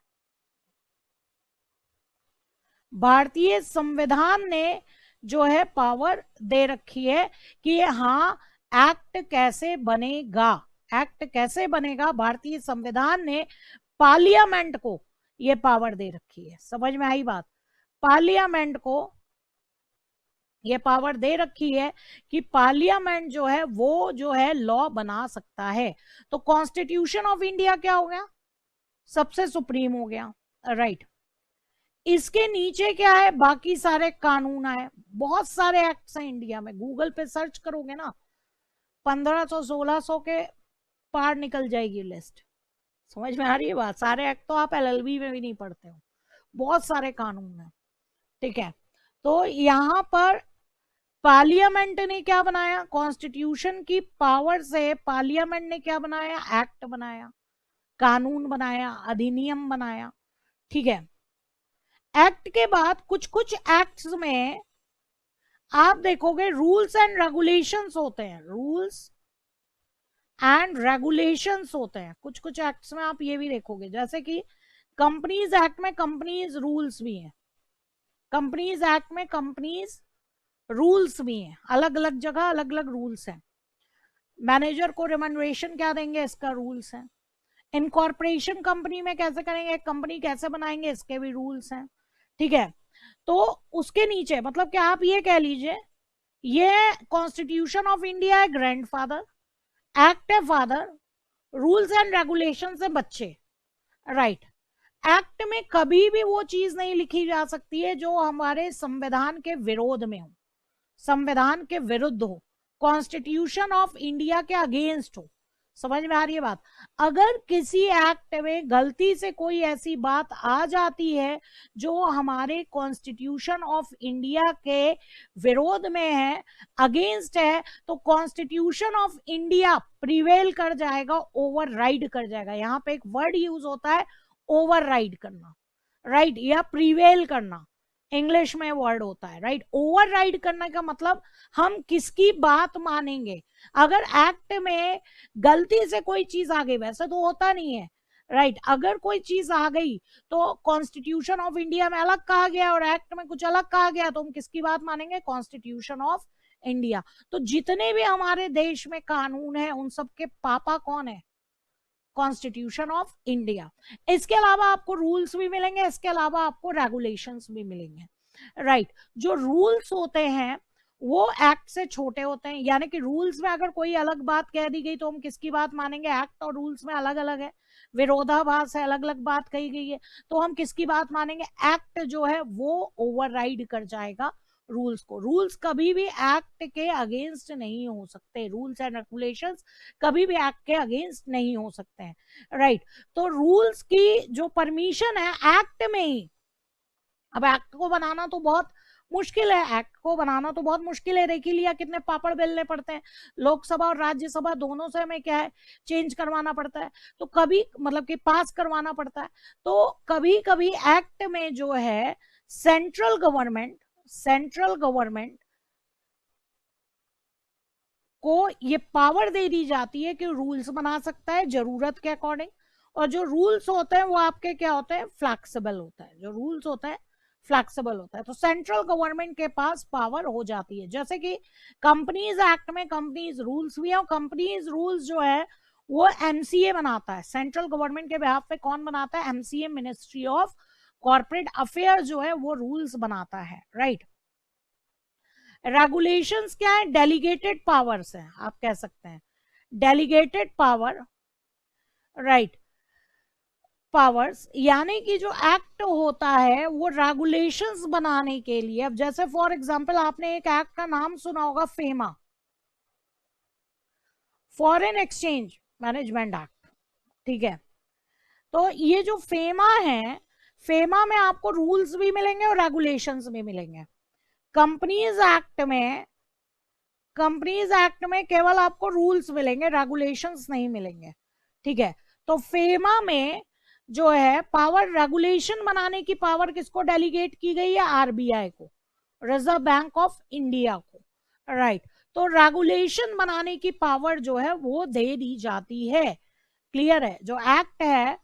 भारतीय संविधान ने जो है पावर दे रखी है कि हाँ एक्ट कैसे बनेगा, एक्ट कैसे बनेगा, भारतीय संविधान ने पार्लियामेंट को ये पावर दे रखी है। समझ में आई बात? पार्लियामेंट को ये पावर दे रखी है कि पार्लियामेंट जो है वो जो है लॉ बना सकता है। तो कॉन्स्टिट्यूशन ऑफ इंडिया क्या हो गया? सबसे सुप्रीम हो गया, राइट। इसके नीचे क्या है? बाकी सारे कानून आए, बहुत सारे एक्ट्स हैं इंडिया में, गूगल पे सर्च करोगे ना 1500 1600 के पार निकल जाएगी लिस्ट। समझ में आ रही है बात? सारे एक्ट तो आप एलएलबी में भी नहीं पढ़ते हो, बहुत सारे कानून हैं, ठीक है। तो यहां पर पार्लियामेंट ने क्या बनाया? कॉन्स्टिट्यूशन की पावर से पार्लियामेंट ने क्या बनाया? एक्ट बनाया, कानून बनाया, अधिनियम बनाया, ठीक है। एक्ट के बाद कुछ कुछ एक्ट्स में आप देखोगे रूल्स एंड रेगुलेशंस होते हैं, रूल्स एंड रेगुलेशंस होते हैं कुछ कुछ एक्ट्स में। आप ये भी देखोगे जैसे कि कंपनीज एक्ट में कंपनीज रूल्स भी हैं, कंपनीज एक्ट में कंपनीज रूल्स भी हैं, अलग अलग जगह अलग अलग रूल्स हैं। मैनेजर को रिमनरेशन क्या देंगे, इसका रूल्स है। इनकॉर्पोरेशन कंपनी में कैसे करेंगे, कंपनी कैसे बनाएंगे, इसके भी रूल्स हैं, ठीक है। तो उसके नीचे मतलब कि आप ये कह लीजिए ये कॉन्स्टिट्यूशन ऑफ इंडिया है ग्रैंडफादर, एक्ट है फादर, रूल्स एंड रेगुलेशन है बच्चे, राइट। एक्ट में कभी भी वो चीज नहीं लिखी जा सकती है जो हमारे संविधान के विरोध में हो, संविधान के विरुद्ध हो, कॉन्स्टिट्यूशन ऑफ इंडिया के अगेंस्ट हो। समझ में आ रही है बात? अगर किसी एक्ट में गलती से कोई ऐसी बात आ जाती है जो हमारे कॉन्स्टिट्यूशन ऑफ इंडिया के विरोध में है, अगेंस्ट है, तो कॉन्स्टिट्यूशन ऑफ इंडिया प्रिवेल कर जाएगा, ओवरराइड कर जाएगा। यहाँ पे एक वर्ड यूज होता है ओवरराइड करना, राइट, या प्रिवेल करना, इंग्लिश में वर्ड होता है, राइट। ओवरराइड करने का मतलब हम किसकी बात मानेंगे। अगर एक्ट में गलती से कोई चीज आ गई, वैसे तो होता नहीं है, राइट, अगर कोई चीज आ गई तो कॉन्स्टिट्यूशन ऑफ इंडिया में अलग कहा गया और एक्ट में कुछ अलग कहा गया, तो हम किसकी बात मानेंगे? Constitution of India. तो जितने भी हमारे देश में कानून है उन सबके पापा कौन है? Constitution of India. इसके अलावा आपको रूल्स भी मिलेंगे, इसके अलावा आपको रेगुलेशंस भी मिलेंगे, राइट। जो रूल्स होते हैं वो एक्ट से छोटे होते हैं, यानी कि रूल्स में अगर कोई अलग बात कह दी गई तो हम किसकी बात मानेंगे? एक्ट और रूल्स में अलग अलग है, विरोधाभास है, अलग अलग बात कही गई है, तो हम किसकी बात मानेंगे? एक्ट जो है वो ओवरराइड कर जाएगा रूल्स को। रूल्स कभी भी एक्ट के अगेंस्ट नहीं हो सकते, रूल्स एंड रेगुलेशंस कभी भी एक्ट के अगेंस्ट नहीं हो सकते हैं, राइट। तो रूल्स की जो परमिशन है एक्ट में ही, अब एक्ट को बनाना तो बहुत मुश्किल है, एक्ट को बनाना तो बहुत मुश्किल है। देख ही लिया कितने पापड़ बेलने पड़ते हैं, लोकसभा और राज्यसभा दोनों से हमें क्या है चेंज करवाना पड़ता है, तो कभी मतलब कि पास करवाना पड़ता है। तो कभी कभी एक्ट में जो है सेंट्रल गवर्नमेंट को ये पावर दे दी जाती है कि रूल्स बना सकता है जरूरत के अकॉर्डिंग। और जो रूल्स होते हैं वो आपके क्या होते हैं? फ्लैक्सिबल होता है, जो रूल्स होता है फ्लैक्सिबल होता है। तो सेंट्रल गवर्नमेंट के पास पावर हो जाती है, जैसे कि कंपनीज एक्ट में कंपनीज रूल्स भी है, और कंपनीज रूल्स जो है वो एमसीए बनाता है, सेंट्रल गवर्नमेंट के बिहाफ पे कौन बनाता है? MCA, ministry of corporate affair जो है वो रूल्स बनाता है, राइट। रेगुलेशंस क्या है? डेलीगेटेड पावर्स है, आप कह सकते हैं डेलीगेटेड पावर, राइट, पावर्स, यानी कि जो एक्ट होता है वो रेगुलेशंस बनाने के लिए। अब जैसे फॉर एग्जांपल आपने एक एक्ट का नाम सुना होगा, FEMA, foreign exchange management act, ठीक है। तो ये जो फेमा है, फेमा में आपको रूल्स भी मिलेंगे और रेगुलेशंस भी मिलेंगे। कंपनीज एक्ट में केवल आपको रूल्स मिलेंगे, रेगुलेशंस नहीं मिलेंगे, ठीक है। तो फेमा में जो है पावर, रेगुलेशन बनाने की पावर किसको डेलीगेट की गई है? आरबीआई को, रिजर्व बैंक ऑफ इंडिया को, राइट। तो रेगुलेशन बनाने की पावर जो है वो दे दी जाती है, क्लियर है। जो एक्ट है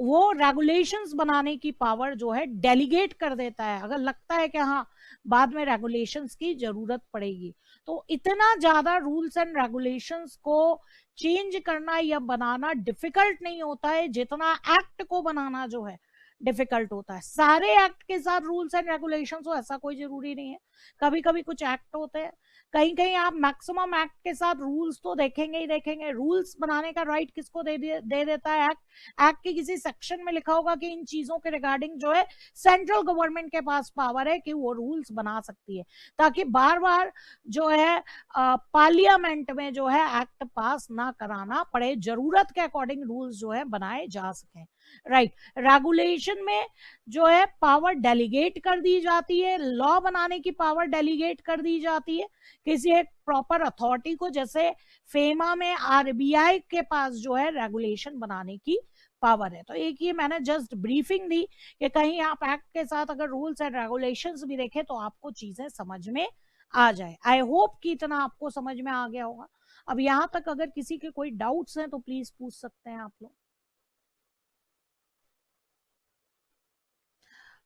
वो रेगुलेशंस बनाने की पावर जो है डेलीगेट कर देता है, अगर लगता है कि हाँ बाद में रेगुलेशंस की जरूरत पड़ेगी। तो इतना ज्यादा रूल्स एंड रेगुलेशंस को चेंज करना या बनाना डिफिकल्ट नहीं होता है जितना एक्ट को बनाना जो है डिफिकल्ट होता है। सारे एक्ट के साथ रूल्स एंड रेगुलेशंस हो ऐसा कोई जरूरी नहीं है, कभी कभी कुछ एक्ट होते हैं, कहीं कहीं आप मैक्सिमम एक्ट के साथ रूल्स तो देखेंगे ही देखेंगे। रूल्स बनाने का राइट किसको दे देता है एक्ट? एक्ट के किसी सेक्शन में लिखा होगा कि इन चीजों के रिगार्डिंग जो है सेंट्रल गवर्नमेंट के पास पावर है कि वो रूल्स बना सकती है, ताकि बार बार जो है पार्लियामेंट में जो है एक्ट पास ना कराना पड़े, जरूरत के अकॉर्डिंग रूल्स जो है बनाए जा सके। राइट, रेगुलेशन में जो है पावर डेलीगेट कर दी जाती है, लॉ बनाने की पावर डेलीगेट कर दी जाती है किसी एक प्रॉपर अथॉरिटी को, जैसे फेमा में आरबीआई के पास जो है रेगुलेशन बनाने की पावर है। तो एक ये मैंने जस्ट ब्रीफिंग दी कि कहीं आप एक्ट के साथ अगर रूल्स एंड रेगुलेशंस भी देखें तो आपको चीजें समझ में आ जाए। आई होप कि इतना आपको समझ में आ गया होगा। अब यहां तक अगर किसी के कोई डाउट्स हैं तो प्लीज पूछ सकते हैं आप लोग।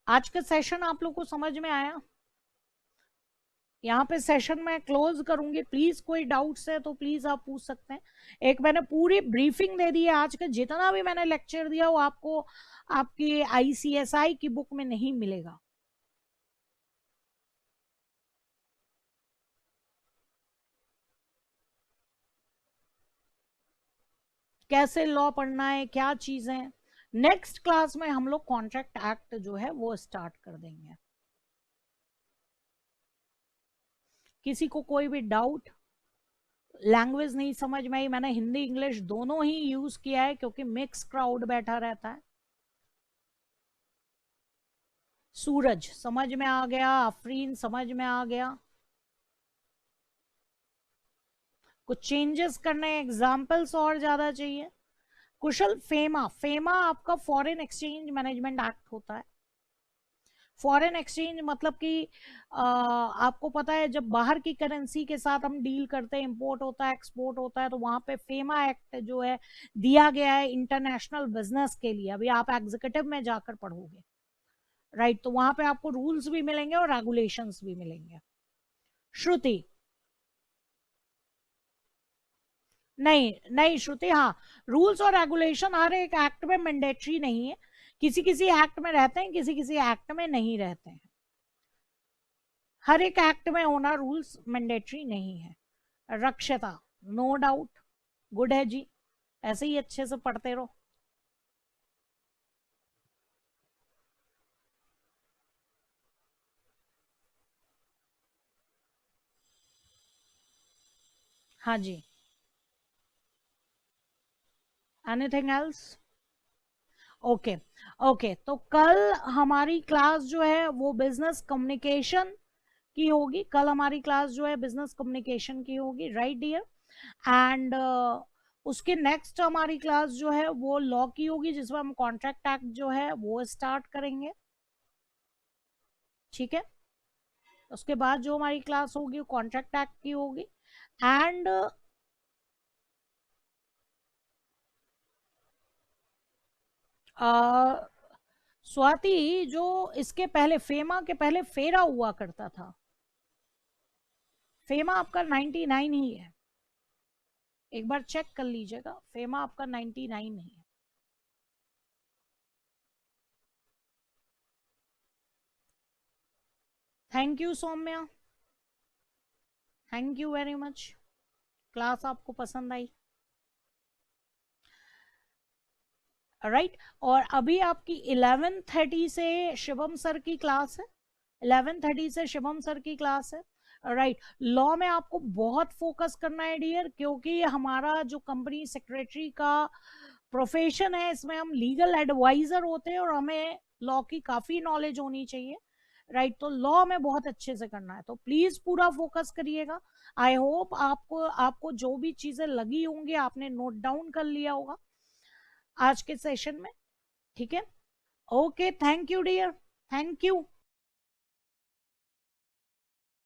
आज का सेशन आप लोग को समझ में आया? यहाँ पे सेशन मैं क्लोज करूंगी, प्लीज कोई डाउट्स है तो प्लीज आप पूछ सकते हैं। एक मैंने पूरी ब्रीफिंग दे दी है, आज का जितना भी मैंने लेक्चर दिया वो आपको आपकी आईसीएसआई की बुक में नहीं मिलेगा। कैसे लॉ पढ़ना है, क्या चीजें, नेक्स्ट क्लास में हम लोग कॉन्ट्रैक्ट एक्ट जो है वो स्टार्ट कर देंगे। किसी को कोई भी डाउट, लैंग्वेज नहीं समझ में आई? मैंने हिंदी इंग्लिश दोनों ही यूज किया है क्योंकि मिक्स क्राउड बैठा रहता है। सूरज समझ में आ गया, अफरीन समझ में आ गया, कुछ चेंजेस करने, एग्जाम्पल्स और ज्यादा चाहिए? कुशल, फेमा, फेमा आपका फॉरेन एक्सचेंज मैनेजमेंट एक्ट होता है। फॉरेन एक्सचेंज मतलब कि आपको पता है जब बाहर की करेंसी के साथ हम डील करते हैं, इंपोर्ट होता है एक्सपोर्ट होता है, तो वहां पे फेमा एक्ट जो है दिया गया है इंटरनेशनल बिजनेस के लिए। अभी आप एग्जीक्यूटिव में जाकर पढ़ोगे, राइट, तो वहां पे आपको रूल्स भी मिलेंगे और रेगुलेशंस भी मिलेंगे। श्रुति, नहीं नहीं श्रुति, हाँ, रूल्स और रेगुलेशन हर एक एक्ट में मैंडेटरी नहीं है, किसी किसी एक्ट में रहते हैं, किसी किसी एक्ट में नहीं रहते हैं। हर एक एक्ट में होना रूल्स मैंडेटरी नहीं है। रक्षता, नो डाउट, गुड है जी, ऐसे ही अच्छे से पढ़ते रहो। हाँ जी, एनीथिंग एल्स? ओके, ओके, तो कल हमारी क्लास जो है वो बिजनेस कम्युनिकेशन की होगी। कल हमारी क्लास जो है बिजनेस कम्युनिकेशन की होगी, राइट डियर? एंड उसके नेक्स्ट हमारी क्लास जो है वो लॉ की होगी, जिसमें हम कॉन्ट्रैक्ट एक्ट जो है वो स्टार्ट करेंगे। ठीक है, उसके बाद जो हमारी क्लास होगी वो कॉन्ट्रैक्ट एक्ट की होगी। एंड स्वाति, जो इसके पहले फेमा के पहले फेरा हुआ करता था, फेमा आपका 99 ही है, एक बार चेक कर लीजिएगा, फेमा आपका 99 ही है। Thank you Saumya, thank you very much, class आपको पसंद आई, राइट। और अभी आपकी 11:30 से शिवम सर की क्लास है, 11:30 से शिवम सर की क्लास है, राइट। लॉ में आपको बहुत फोकस करना है डियर, क्योंकि हमारा जो कंपनी सेक्रेटरी का प्रोफेशन है, इसमें हम लीगल एडवाइजर होते हैं और हमें लॉ की काफी नॉलेज होनी चाहिए, राइट। तो लॉ में बहुत अच्छे से करना है, तो प्लीज पूरा फोकस करिएगा। आई होप आपको आपको जो भी चीजें लगी होंगी आपने नोट डाउन कर लिया होगा आज के सेशन में, ठीक है? Okay, thank you dear, thank you.